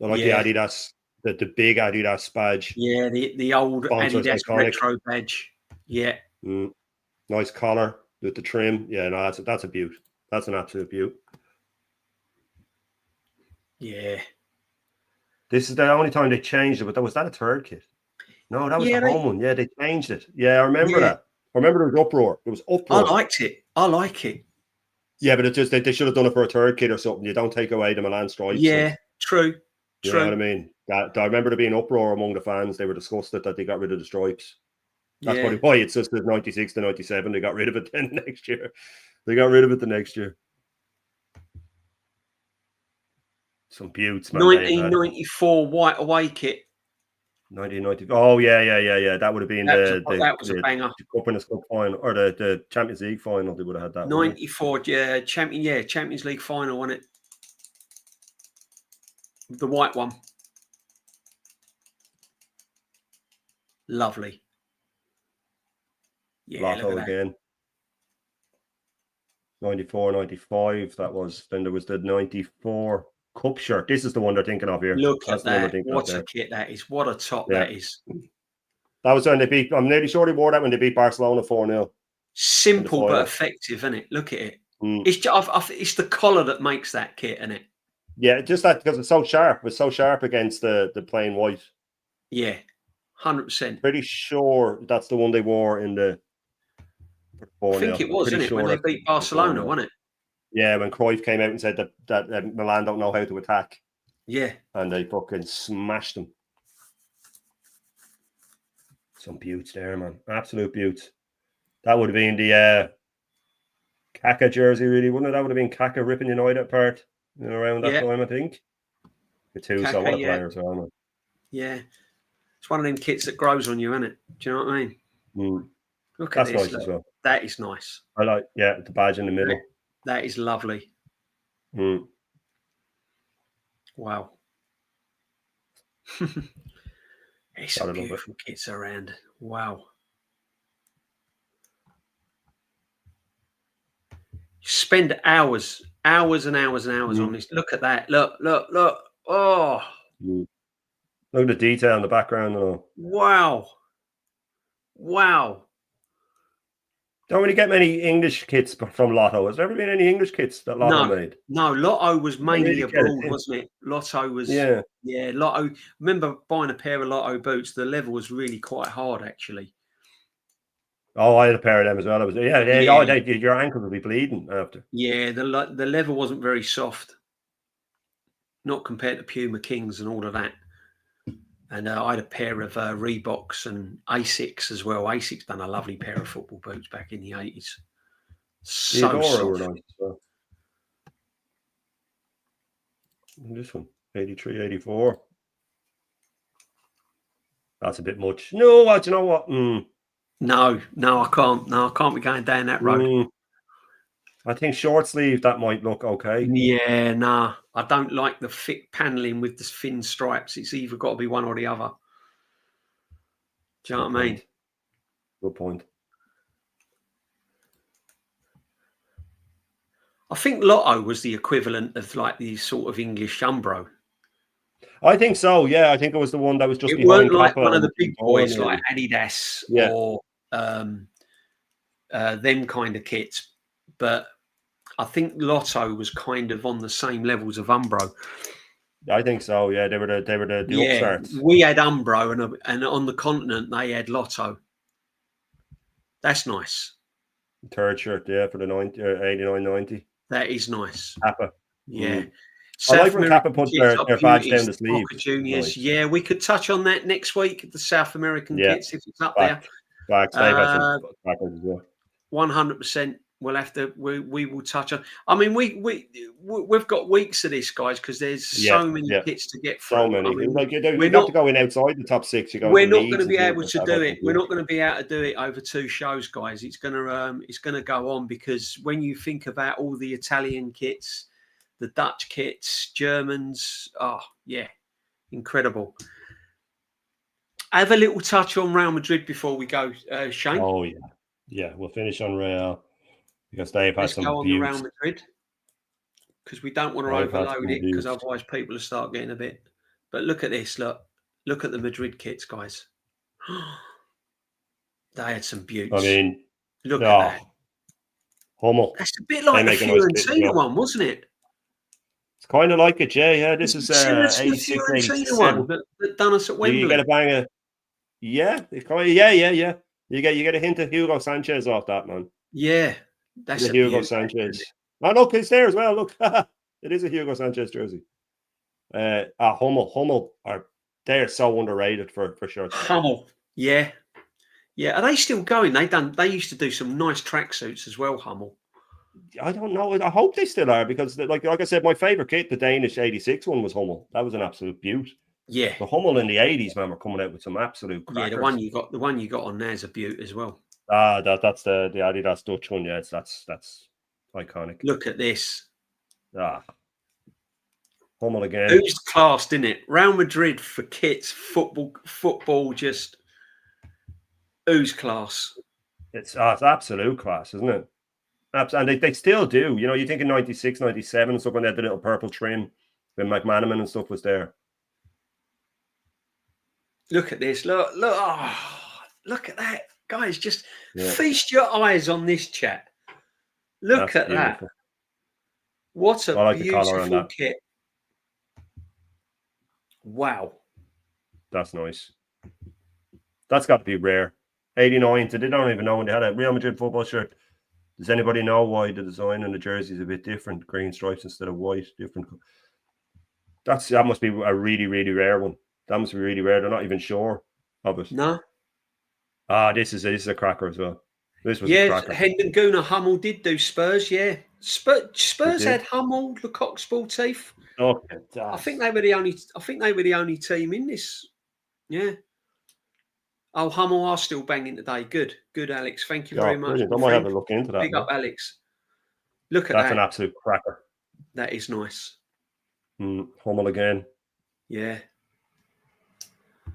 I like the Adidas, the big Adidas badge. Yeah, the old Adidas retro badge. Yeah. Nice collar with the trim. Yeah, no, that's a beaut. That's an absolute beaut. Yeah. This is the only time they changed it, but was that a third kit? No, that was the home one. Yeah, they changed it. Yeah, I remember that. I remember there was uproar. There was uproar. I liked it. I like it. Yeah, but it's just they should have done it for a third kit or something. You don't take away the Milan stripes. Yeah, true. You know what I mean? I remember there being uproar among the fans. They were disgusted that they got rid of the stripes. That's probably why it's just the 96 to 97. They got rid of it then next year. They got rid of it the next year. Some beauts, man. 1994 white away kit. 1990. Oh, yeah. That would have been that was a banger. The Cup Winners' Cup final or the Champions League final. They would have had that. 94, Champions League final, wasn't it? The white one. Lovely. Yeah, Lotto again. 94, 95. That was. Then there was the 94 Cup shirt. This is the one they're thinking of here. Look at that. What a kit that is. What a top that is. That was when they beat. I'm nearly sure they wore that when they beat Barcelona 4-0. Simple but effective, isn't it? Look at it. It's the collar that makes that kit, isn't it? Yeah, just that because it's so sharp. It's so sharp against the plain white. Yeah, 100%. Pretty sure that's the one they wore in the. I think it was, isn't it, when they beat Barcelona, wasn't it? Yeah, when Cruyff came out and said that Milan don't know how to attack. Yeah. And they fucking smashed them. Some beauts there, man. Absolute beauts. That would have been the Kaka jersey, really, wouldn't it? That would have been Kaka ripping United apart around that time, I think. The two, so what a player as well, man. Yeah. It's one of them kits that grows on you, isn't it? Do you know what I mean? Look at this. That's nice as well. That is nice. I like, the badge in the middle. That is lovely. Wow. There's some beautiful kits around. Wow. Spend hours and hours and hours on this. Look at that. Look. Oh. Look at the detail in the background and all. Wow. Don't really get many English kits from Lotto. Has there ever been any English kits that Lotto made? No, Lotto was mainly abroad, wasn't it? Lotto was Lotto. I remember buying a pair of Lotto boots. The level was really quite hard, actually. Oh, I had a pair of them as well. Your ankle would be bleeding after. Yeah, the leather wasn't very soft. Not compared to Puma Kings and all of that. And I had a pair of Reeboks and Asics as well. Asics done a lovely pair of football boots back in the 80s. So soft. Were nice as well. This one, 83, 84. That's a bit much. No, do you know what? No, I can't. No, I can't be going down that road. I think short sleeve, that might look okay. Yeah, nah. I don't like the thick paneling with the thin stripes. It's either got to be one or the other. Do you know what I mean? Good point. I think Lotto was the equivalent of like the sort of English Umbro. I think so. Yeah, I think it was the one that was just. It weren't like one of the big boys like Adidas or them kind of kits, but I think Lotto was kind of on the same levels of Umbro. I think so. Yeah, they were the upstarts. We had Umbro, and on the continent they had Lotto. That's nice. Third shirt, for the 89-90. That is nice. Kappa. Yeah. I like when Kappa put their badge down the sleeve. Juniors. Nice. Yeah, we could touch on that next week. The South American kits, if it's up there. They've had some crackers as well. 100%. We'll have to. We will touch on. I mean, we've got weeks of this, guys, because there's so many kits to get through. So many. I mean, like you have to go in outside the top 6. We're not going to be able to do it. We're not going to be able to do it over 2 shows, guys. It's going to go on, because when you think about all the Italian kits, the Dutch kits, Germans, incredible. Have a little touch on Real Madrid before we go, Shane. Oh yeah. We'll finish on Real. Because they've had some go on the Real Madrid, because we don't want to overload it, because otherwise people will start getting a bit. But look at this. Look at the Madrid kits, guys. They had some beauties. I mean, look at that. Hummel. That's a bit like the Fiorentina one, wasn't it? It's kind of like it, yeah. This is 86, 87. That done us at Wembley. You get a banger. Yeah, yeah. You get a hint of Hugo Sanchez off that, man. Yeah. That's a Hugo Sanchez. Oh, look, it's there as well. Look, it is a Hugo Sanchez jersey. Hummel they're so underrated for sure. Hummel, yeah. Are they still going? They used to do some nice tracksuits as well, Hummel. I don't know. I hope they still are, because like I said, my favorite kit, the Danish 86 one, was Hummel. That was an absolute beaut. Yeah. The Hummel in the 80s, man, were coming out with some absolute crackers. Yeah, the one you got on there is a beaut as well. That's the Adidas Dutch one. Yeah, that's iconic. Look at this. Hummel again. Who's classed in it? Real Madrid for kits, football, just who's class? It's absolute class, isn't it? And they still do. You know, you think in 96, 97 and stuff, when they had the little purple trim, when McManaman and stuff was there. Look at this. Look at that. Guys, just feast your eyes on this chat. Look at that. What a beautiful kit. Wow. That's nice. That's got to be rare. 89. They don't even know when they had a Real Madrid football shirt. Does anybody know why the design on the jersey is a bit different? Green stripes instead of white. Different. That must be a really, really rare one. That must be really rare. They're not even sure of it. No. This is a cracker as well. This was a cracker. Hendon, Gooner, Hummel did do Spurs. Yeah, Spurs had Hummel, Lecoq, Sportif. Okay, I think they were the only team in this. Yeah. Oh, Hummel are still banging today. Good, Alex. Thank you very much. I might have a look into that. Big up, Alex. Look at that. That's an absolute cracker. That is nice. Hummel again. Yeah.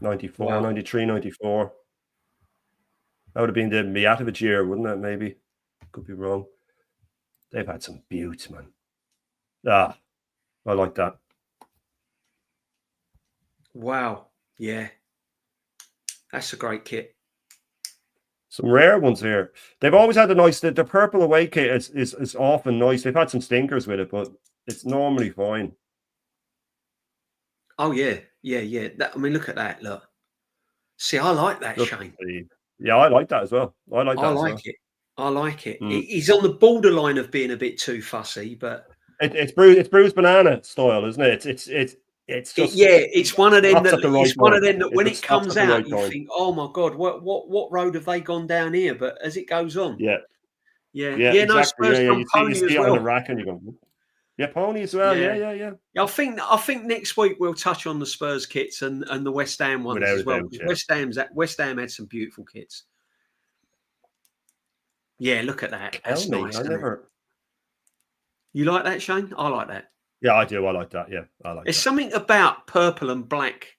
94, 93, 94. That would have been the Mijatovic year, wouldn't it? Maybe. Could be wrong. They've had some beauts, man. I like that. Wow. Yeah. That's a great kit. Some rare ones here. They've always had a nice... The purple away kit is often nice. They've had some stinkers with it, but it's normally fine. Oh, yeah. Yeah. I mean, look at that. Look. See, I like that, Shane. Yeah, I like that as well. I like it. He's on the borderline of being a bit too fussy, but it's Bruce Banana style, isn't it? It's just it's one of them that when it comes out, you think, oh my god, what road have they gone down here? But as it goes on, yeah. Exactly. No, Spurs you see it on the rack and you go, yeah, pony as well. Yeah. I think next week we'll touch on the Spurs kits and the West Ham ones as well. West Ham had some beautiful kits. Yeah, look at that. That's nice. You like that, Shane? I like that. Yeah, I do. I like that. Yeah, I like. There's something about purple and black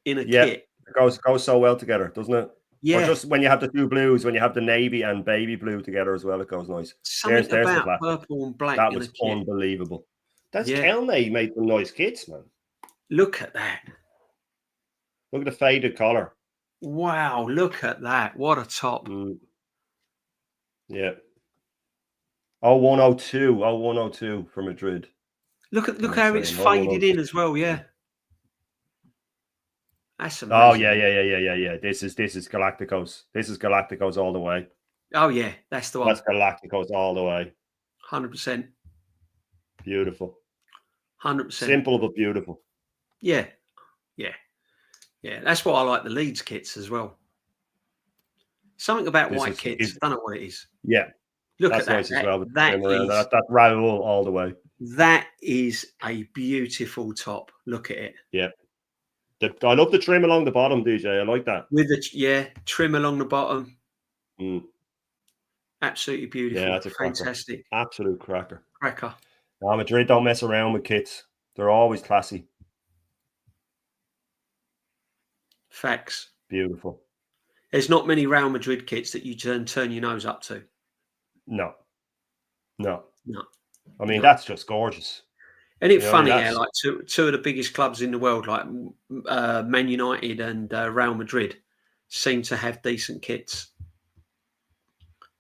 in a kit. It goes so well together, doesn't it? Yeah. Or just when you have the two blues, when you have the navy and baby blue together as well, it goes nice. Something about purple and black. That was unbelievable. That's Kelney made some nice kits, man. Look at that. Look at the faded collar. Wow, look at that. What a top. Yeah. 0102 for Madrid. Look how it's faded in as well, yeah. That's amazing. Oh yeah. This is Galacticos. This is Galacticos all the way. Oh yeah, that's the one. That's Galacticos all the way. 100%. Beautiful. 100%. Simple but beautiful. Yeah. That's why I like the Leeds kits as well. Something about white kits. I don't know what it is. Yeah. Look That's at that. nice as well. That Raoul all the way. That is a beautiful top. Look at it. Yeah. I love the trim along the bottom, DJ. I like that. With the trim along the bottom. Mm. Absolutely beautiful. Yeah, that's a fantastic. Cracker. Absolute cracker. Cracker. No, Madrid don't mess around with kits. They're always classy. Facts. Beautiful. There's not many Real Madrid kits that you turn your nose up to. No. I mean, that's just gorgeous. Isn't it funny how like two of the biggest clubs in the world, like Man United and Real Madrid, seem to have decent kits?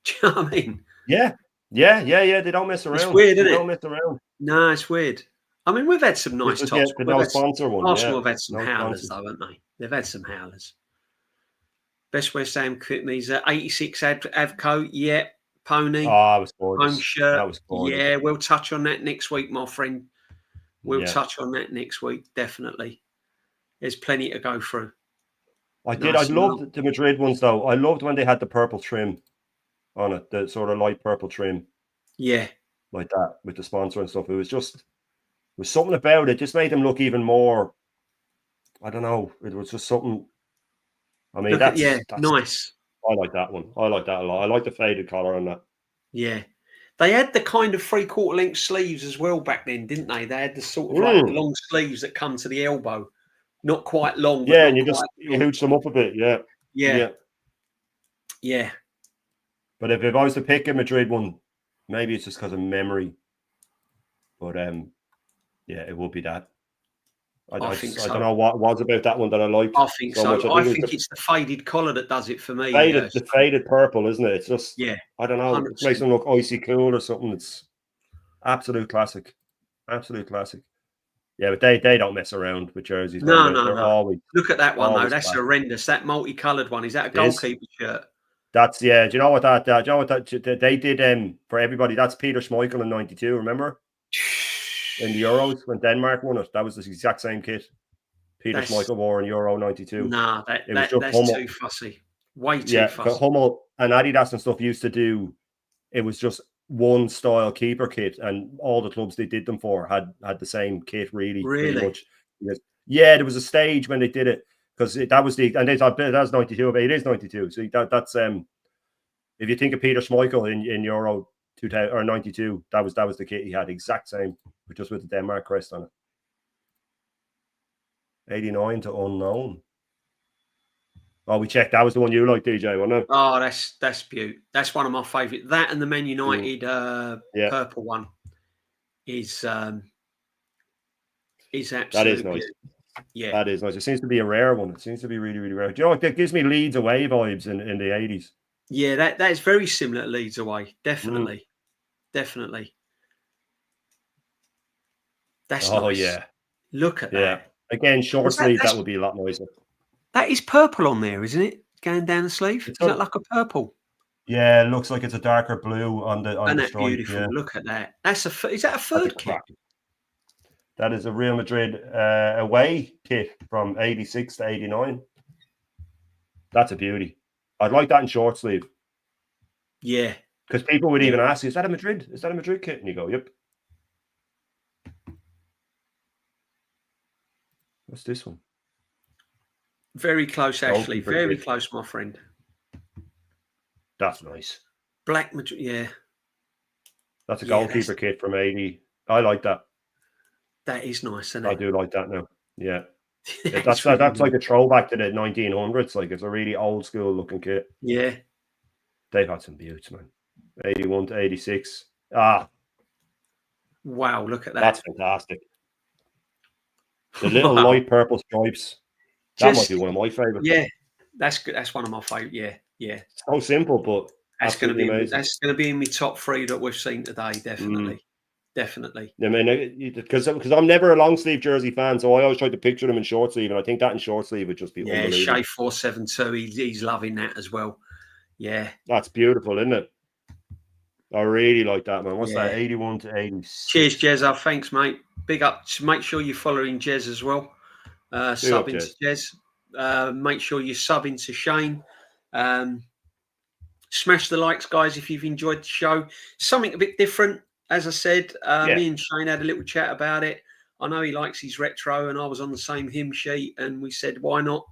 Do you know what I mean? Yeah. They don't mess around. It's weird, isn't it? They don't mess around. No, it's weird. I mean, we've had some nice tops. No sponsor one. Arsenal have had some howlers, though, haven't they? They've had some howlers. Best West Ham kit means 86 Avco. Yeah. Pony. Oh, it was gorgeous. Home shirt. That was gorgeous. Yeah, we'll touch on that next week, my friend. We'll touch on that next week, definitely. There's plenty to go through. I loved the Madrid ones, though. I loved when they had the purple trim on it, the sort of light purple trim. Yeah. Like that, with the sponsor and stuff. It was something about it. Just made them look even more, I don't know. It was just something. I mean, that's nice. I like that one. I like that a lot. I like the faded collar on that. Yeah. They had the kind of 3/4 length sleeves as well back then, didn't they? They had the sort of like the long sleeves that come to the elbow. Not quite long. Yeah, and you hooch them up a bit. Yeah. But if I was to pick a Madrid one, maybe it's just because of memory. But it would be that. I think so. I don't know what was about that one that I liked. I think so. I think it's the faded collar that does it for me. The faded purple, isn't it? It's just, I don't know. 100%. It makes them look icy cool or something. It's absolute classic. Absolute classic. Yeah, but they don't mess around with jerseys. No. Always, look at that one, though. That's horrendous. That multicoloured one. Is that a goalkeeper shirt? That's, do you know what they did for everybody? That's Peter Schmeichel in 92, remember? In the Euros, when Denmark won it, that was the exact same kit Peter Schmeichel wore in Euro 92. Nah, that's too fussy. Way too fussy. Hummel and Adidas and stuff used to do, it was just one style keeper kit, and all the clubs they did them for had the same kit, really. Pretty much. There was a stage when they did it, because that was they thought that's 92, but it is 92. So that's if you think of Peter Schmeichel in Euro 2000 or 92, that was the kit he had, exact same, but just with the Denmark crest on it. 89 to unknown. Oh, we checked. That was the one you liked, DJ, wasn't it? Oh, that's beautiful. That's one of my favourite. That and the Man United purple one is absolutely. That is nice. Yeah, that is nice. It seems to be a rare one. It seems to be really, really rare. Do you know what? That gives me Leeds away vibes in the 80s. Yeah, that is very similar to Leeds away. Definitely. Definitely. That's nice. Yeah. Look at that. Yeah. Again, short sleeve, that would be a lot nicer. That is purple on there, isn't it? Going down the sleeve. Is that like a purple? Yeah, it looks like it's a darker blue on the stripe. Beautiful. Yeah. Look at that. Is that a third kit? That is a Real Madrid away kit from 86 to 89. That's a beauty. I'd like that in short sleeve. Yeah. Because people would even ask, is that a Madrid? Is that a Madrid kit? And you go, yep. What's this one? Very close, Ashley. Very close, my friend. That's nice. Black Madrid, yeah. That's a goalkeeper kit from 80. I like that. That is nice, isn't it? I do like that now. Yeah. That's like a throwback to the 1900s. Like, it's a really old school looking kit. Yeah. They've had some beauties, man. 81 to 86. Ah. Wow, look at that. That's fantastic. The little light purple stripes. That might be one of my favourites. Yeah, that's good. That's one of my favourites. Yeah. So simple, but that's going to be amazing. That's going to be in my top 3 that we've seen today. Definitely. Definitely. I mean, because I'm never a long sleeve jersey fan, so I always try to picture them in short sleeve, and I think that in short sleeve would just be unbelievable. Shea 472, he's loving that as well. Yeah, that's beautiful, isn't it? I really like that, man. What's that? 81 to 86. Cheers, Jezza. Thanks, mate. Big up. Make sure you're following Jez as well. Subbing to Jez. Make sure you sub into Shane. Smash the likes, guys, if you've enjoyed the show. Something a bit different, as I said. Me and Shane had a little chat about it. I know he likes his retro, and I was on the same hymn sheet, and we said, why not?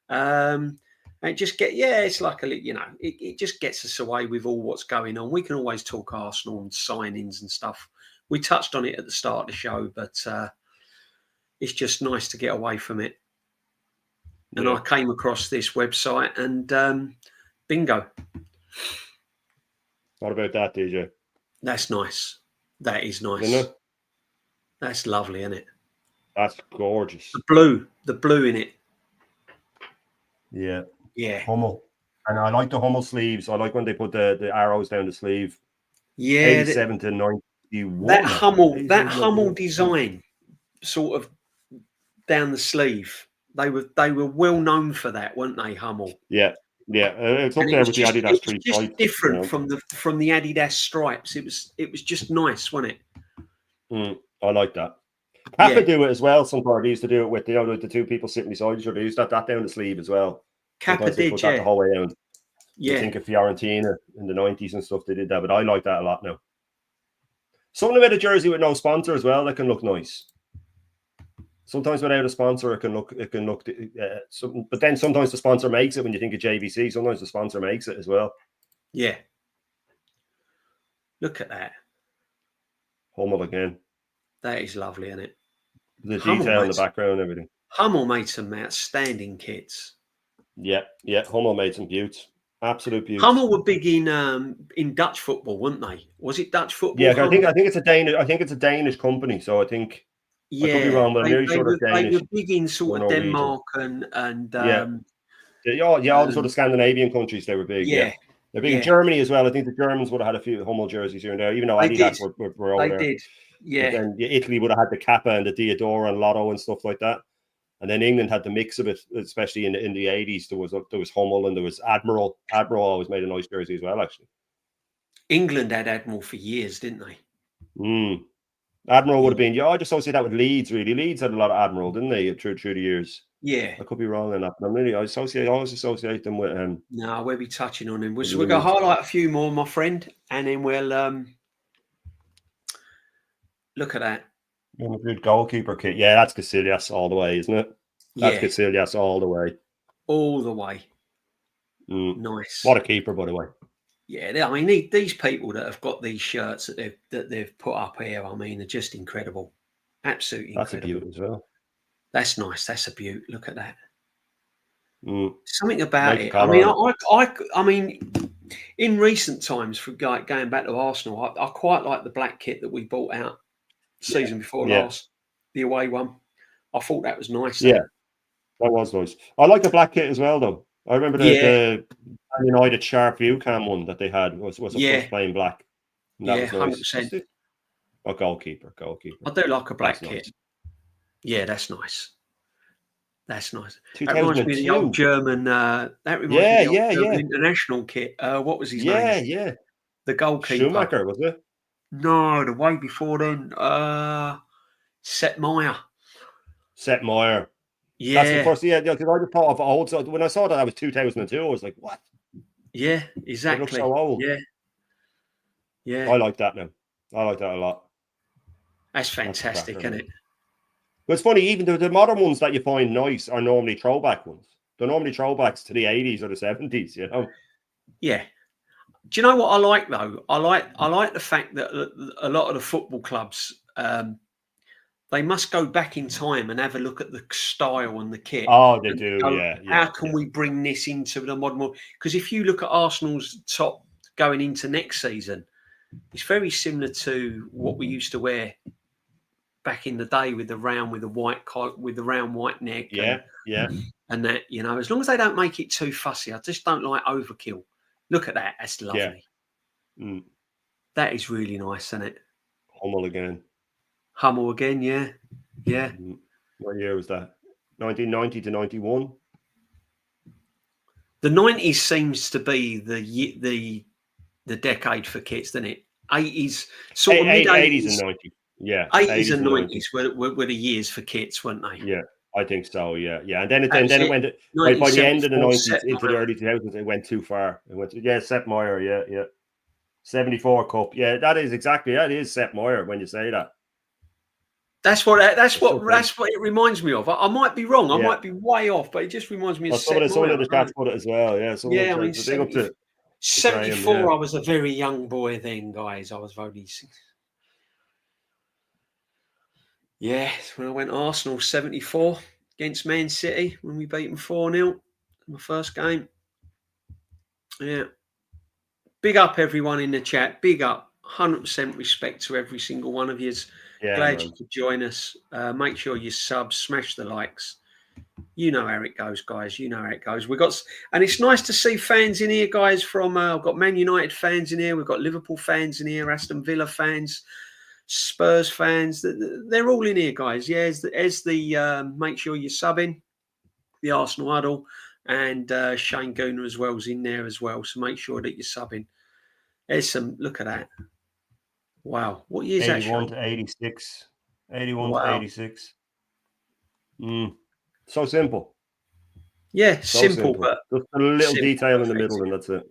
And just it's like it just gets us away with all what's going on. We can always talk Arsenal and signings and stuff. We touched on it at the start of the show, but it's just nice to get away from it. And I came across this website, and bingo. What about that, DJ? That's nice. That is nice. Isn't it? That's lovely, isn't it? That's gorgeous. The blue in it. Yeah. Yeah. Hummel. And I like the Hummel sleeves. I like when they put the arrows down the sleeve. Yeah. 87 to 91. That Hummel design sort of down the sleeve. They were well known for that, weren't they, Hummel? Yeah. Yeah. It's up there with the Adidas 3 stripes. Just different from the Adidas stripes. It was just nice, wasn't it? I like that. Kappa do it as well. Sometimes they used to do it with the two people sitting beside each other. They used that down the sleeve as well. Kappa did, put that the whole way down. Yeah. I think of Fiorentina in the 90s and stuff, they did that, but I like that a lot now. Something about a jersey with no sponsor as well that can look nice. Sometimes without a sponsor, it can look. But then sometimes the sponsor makes it. When you think of JVC, sometimes the sponsor makes it as well. Yeah. Look at that. Hummel again. That is lovely, isn't it? The detail in the background and everything. Hummel made some outstanding kits. Yeah. Hummel made some beauts. Absolute beauts. Hummel were big in Dutch football, weren't they? Was it Dutch football? Yeah, I think it's a Danish. I think it's a Danish company. So I think I could be wrong, but I'm nearly sure they're Danish. They were big in sort of Denmark and all the sort of Scandinavian countries. They were big. Yeah. They're big in Germany as well. I think the Germans would have had a few Hummel jerseys here and there, even though Adidas were over there. They did. Yeah. But then Italy would have had the Kappa and the Diodora and Lotto and stuff like that. And then England had the mix of it, especially in the 80s. There was Hummel and there was Admiral. Admiral always made a nice jersey as well, actually. England had Admiral for years, didn't they? Admiral would have been, I just associate that with Leeds, really. Leeds had a lot of Admiral, didn't they, through the years? Yeah. I could be wrong on that, but I always associate them with... No, we'll be touching on him. We're going to highlight a few more, my friend, and then we'll... look at that. Good goalkeeper kit. Yeah, that's Casillas all the way, isn't it? That's Casillas all the way. All the way. Nice. What a keeper, by the way. Yeah, I mean, these people that have got these shirts that they've put up here, I mean, are just incredible. Absolutely incredible. That's a beaut as well. That's nice. That's a beaut. Look at that. Something about it. I mean, I mean, in recent times, for going back to Arsenal, I quite like the black kit that we bought out season before last, the away one. I thought that was nice. Yeah, that was nice. I like the black kit as well, though. I remember the United Sharp View Cam one that they had was a first plain black. And that was nice. 100%. A goalkeeper. I do like a black kit. Nice. Yeah, that's nice. That's nice. 2002. That reminds me of the old German. That reminds me of the old German international kit. What was his name? Yeah. The goalkeeper. Schumacher, was it? No, the way before then. Sepp Maier. Yeah. That's the first. Yeah, because I just thought of old. So when I saw that was 2002, I was like, what? Yeah, exactly. It looks so old. Yeah. I like that now. I like that a lot. That's fantastic, isn't it? But it's funny, even the modern ones that you find nice are normally throwback ones. They're normally throwbacks to the 80s or the 70s, you know? Yeah. Do you know what I like, though? I like the fact that a lot of the football clubs, they must go back in time and have a look at the style and the kit. Oh, they do, yeah. How can we bring this into the modern world? Because if you look at Arsenal's top going into next season, it's very similar to what we used to wear back in the day with the round white collar, with the round white neck. And that, you know, as long as they don't make it too fussy, I just don't like overkill. Look at that. That's lovely. Yeah. That is really nice, isn't it? Hummel again, yeah. What year was that? 1990 to 91? The 90s seems to be the decade for kits, doesn't it? 80s, sort of mid-80s. 80s and 90s. Yeah, 80s and 90s were the years for kits, weren't they? Yeah, I think so. Yeah. And then it went by the end of the 90s into the early 2000s. It went too far. It went Sepp Maier. Yeah. 74 Cup. Yeah, that is Sepp Maier when you say that. That's what it reminds me of. I might be wrong. I might be way off, but it just reminds me of some of the stats put it as well. Yeah. I mean, 74. I was a very young boy then, guys. I was only 6. Yeah, when I went Arsenal 74 against Man City when we beat them 4-0 my first game. Yeah. Big up everyone in the chat. Big up. 100% respect to every single one of you. Yeah, glad you could join us. Make sure you sub, smash the likes. You know how it goes, guys. You know how it goes. And it's nice to see fans in here, guys. From I've got Man United fans in here. We've got Liverpool fans in here. Aston Villa fans, Spurs fans. They're all in here, guys. Yeah, as the make sure you're subbing. The Arsenal Huddle and Shane Gooner as well is in there as well. So make sure that you're subbing. There's some. Look at that. Wow. What year is that? 81 to 86. 81 to 86. So simple. Yeah, simple. But just a little detail in the middle, and that's it.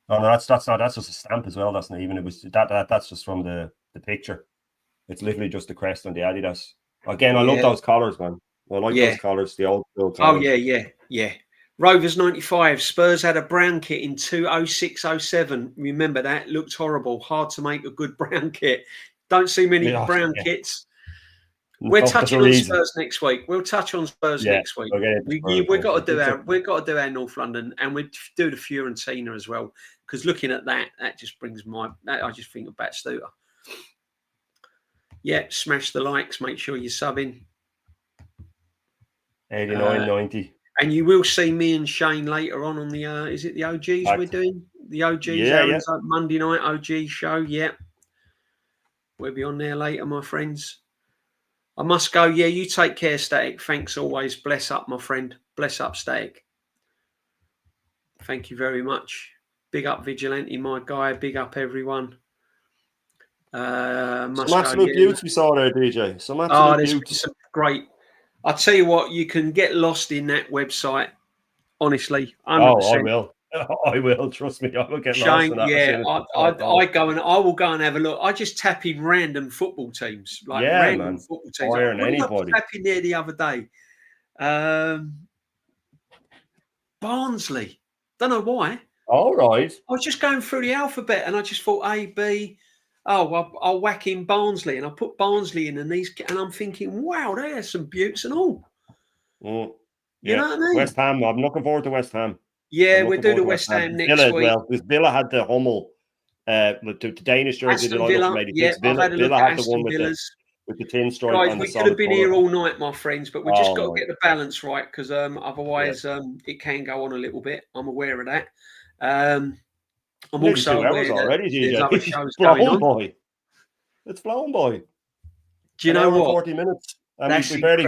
Oh no, that's just a stamp as well. That's not even. It was that's just from the picture. It's literally just the crest on the Adidas. Again, I love those collars, man. I like those collars, the old school collars. Oh yeah. Rovers 95. Spurs had a brown kit in 2006-07. Remember that? Looked horrible. Hard to make a good brown kit. Don't see many brown kits. We're touching on Spurs next week. We'll touch on Spurs next week. We've got to do our North London, and we do the Fiorentina as well. Because looking at that just brings I just think of Batistuta. Yeah, smash the likes. Make sure you're subbing. 89, 90. And you will see me and Shane later on the is it the OGs we're doing? The OGs, Monday night OG show. Yeah. We'll be on there later, my friends. I must go. Yeah, you take care, Static. Thanks always. Bless up, my friend. Bless up, Static. Thank you very much. Big up, Vigilante, my guy. Big up, everyone. Some absolute beauty we saw there, DJ. Some absolute beauty. Some great. I tell you what, you can get lost in that website. Honestly, 100%. I will. Trust me, I will get lost in that. Yeah, I will go and have a look. I just tap in random football teams, random football teams. I was tapping there the other day. Barnsley. Don't know why. All right. I was just going through the alphabet, and I just thought A, B. Oh, I'll whack in Barnsley, and I put Barnsley in, and I'm thinking, wow, there's some buttes and all. You know what I mean? West Ham. I'm looking forward to West Ham. Yeah, we'll do the West Ham next week. Well, because Villa had the Hummel, the Danish jersey. Villa had the one with the tin stripe. Guys, we could have been here all night, my friends, but we just got to get the balance right, because otherwise it can go on a little bit. I'm aware of that. I'm also aware that there's other shows going on. Boy. It's flown, boy. Do you know what? 40 minutes. I mean, we barely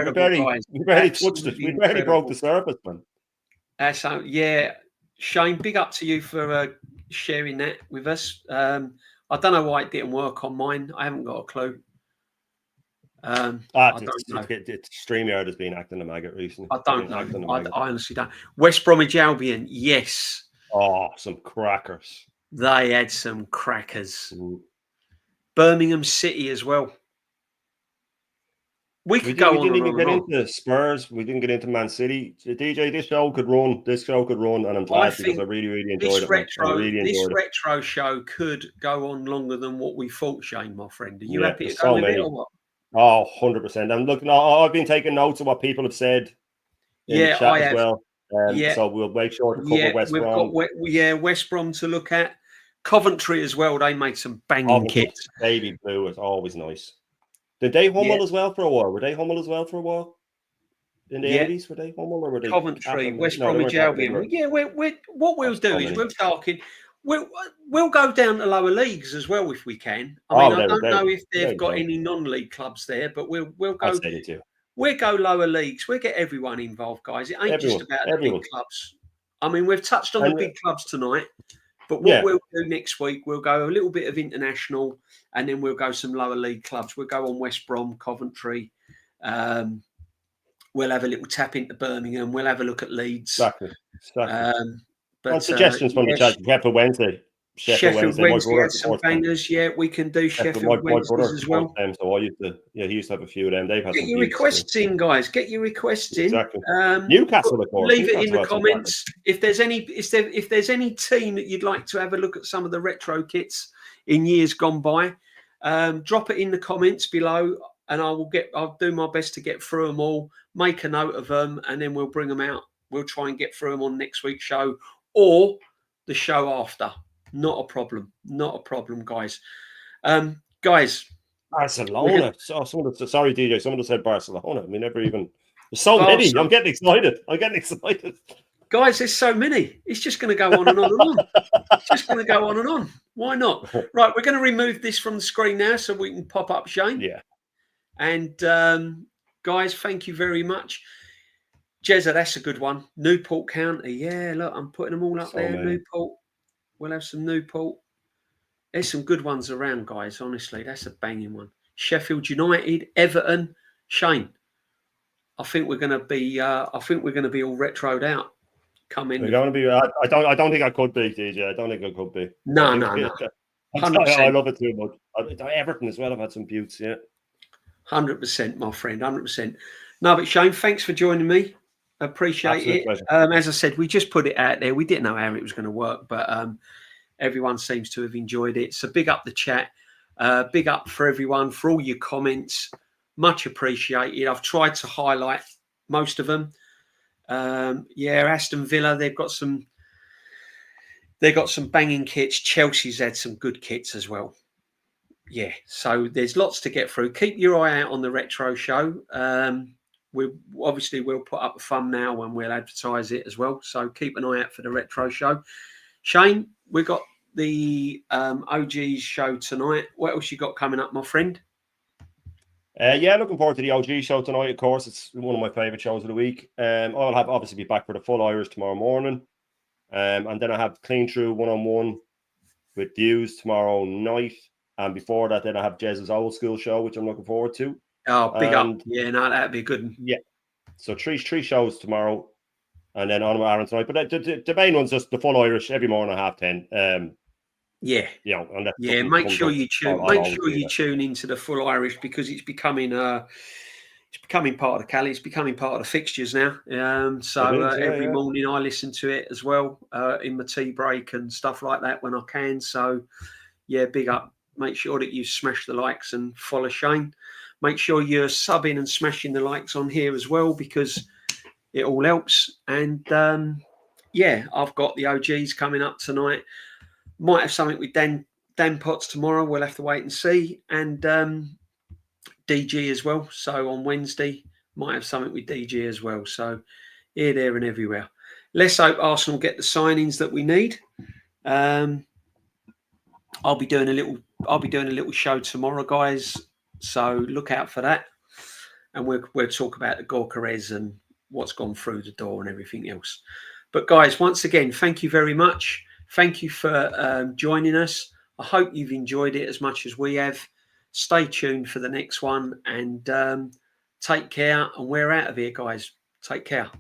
touched it. We barely broke the surface, man. Shane, big up to you for sharing that with us. I don't know why it didn't work on mine. I haven't got a clue. I don't know. StreamYard has been acting a maggot recently. I don't know. I honestly don't. West Bromwich Albion, yes. Oh, some crackers. They had some crackers. Birmingham City as well. We didn't even get into Spurs. We didn't get into Man City. DJ, this show could run. And I'm glad because I really, really enjoyed it. This retro show could go on longer than what we thought, Shane, my friend. Are you happy to go with it or what? Oh, 100%. I'm looking. I've been taking notes of what people have said in the chat as well. So we'll make sure to cover West Brom. West Brom to look at. Coventry as well. They made some banging kits. Baby blue is always nice. Did they Hummel as well for a while? Were they Hummel as well for a while? In the 80s, were they Hummel or were they Coventry, West Bromwich Albion? Yeah, what we'll do is we're talking. We'll go down to lower leagues as well if we can. I don't know if they've got any non-league clubs there, but we'll go. We'll go lower leagues. We'll get everyone involved, guys. It ain't just about the big clubs. I mean, we've touched on the big clubs tonight. But what we'll do next week, we'll go a little bit of international, and then we'll go some lower league clubs. We'll go on West Brom, Coventry. We'll have a little tap into Birmingham. We'll have a look at Leeds. Exactly. But suggestions from the chat. Sheffield Wednesday. Sheffield Wednesday has some bangers. Yeah, we can do Sheffield Wednesdays as well. So he used to have a few of them. They've had Get your requests in, guys. Get your requests in. Exactly. Newcastle, of course. Leave it in the comments. If there's any team that you'd like to have a look at some of the retro kits in years gone by, drop it in the comments below, and I'll do my best to get through them all, make a note of them, and then we'll bring them out. We'll try and get through them on next week's show or the show after. Not a problem, guys. Guys, Barcelona. Sorry, DJ. Someone just said Barcelona. We never even. There's so many. I'm getting excited. Guys, there's so many. It's just going to go on and on and on. It's just going to go on and on. Why not? Right, we're going to remove this from the screen now so we can pop up Shane. Yeah. And guys, thank you very much. Jezza, that's a good one. Newport County. Yeah, look, I'm putting them all up there. Many. Newport. We'll have some Newport. There's some good ones around, guys. Honestly, that's a banging one. Sheffield United, Everton, Shane. I think we're going to be. all retroed out. Come in. We're going to be. I don't think I could be, DJ. I don't think I could be. No. I love it too much. Everton as well. I've had some buttes. Yeah. 100%, my friend. 100%. No, but Shane, thanks for joining me. Appreciate it. As I said, we just put it out there. We didn't know how it was going to work, but everyone seems to have enjoyed it. So big up the chat. Big up for everyone for all your comments. Much appreciated. I've tried to highlight most of them. Aston Villa, they've got some banging kits. Chelsea's had some good kits as well. Yeah, so there's lots to get through. Keep your eye out on the retro show. We'll put up a thumbnail and we'll advertise it as well. So keep an eye out for the retro show. Shane, we got the OGs show tonight. What else you got coming up, my friend? Looking forward to the OG show tonight. Of course, it's one of my favourite shows of the week. I'll obviously be back for the full Irish tomorrow morning, and then I have Clean Through 1-on-1 with Views tomorrow night, and before that, then I have Jez's old school show, which I'm looking forward to. Oh, big up. Yeah, no, that'd be a good one. Yeah. So three shows tomorrow and then on with Aaron tonight. But the main one's just the full Irish every morning at 10:30. Make sure you tune into the full Irish because it's becoming part of the calendar. It's becoming part of the fixtures now. Every morning I listen to it as well in my tea break and stuff like that when I can. So yeah, big up. Make sure that you smash the likes and follow Shane. Make sure you're subbing and smashing the likes on here as well because it all helps. And I've got the OGs coming up tonight. Might have something with Dan Potts tomorrow. We'll have to wait and see. And DG as well. So on Wednesday, might have something with DG as well. So here, there, and everywhere. Let's hope Arsenal get the signings that we need. I'll be doing a little show tomorrow, guys. So look out for that, and we'll talk about the Gorkarez and what's gone through the door and everything else. But guys, once again, thank you very much. Thank you for joining us. I hope you've enjoyed it as much as we have. Stay tuned for the next one, and take care. And we're out of here, guys. Take care.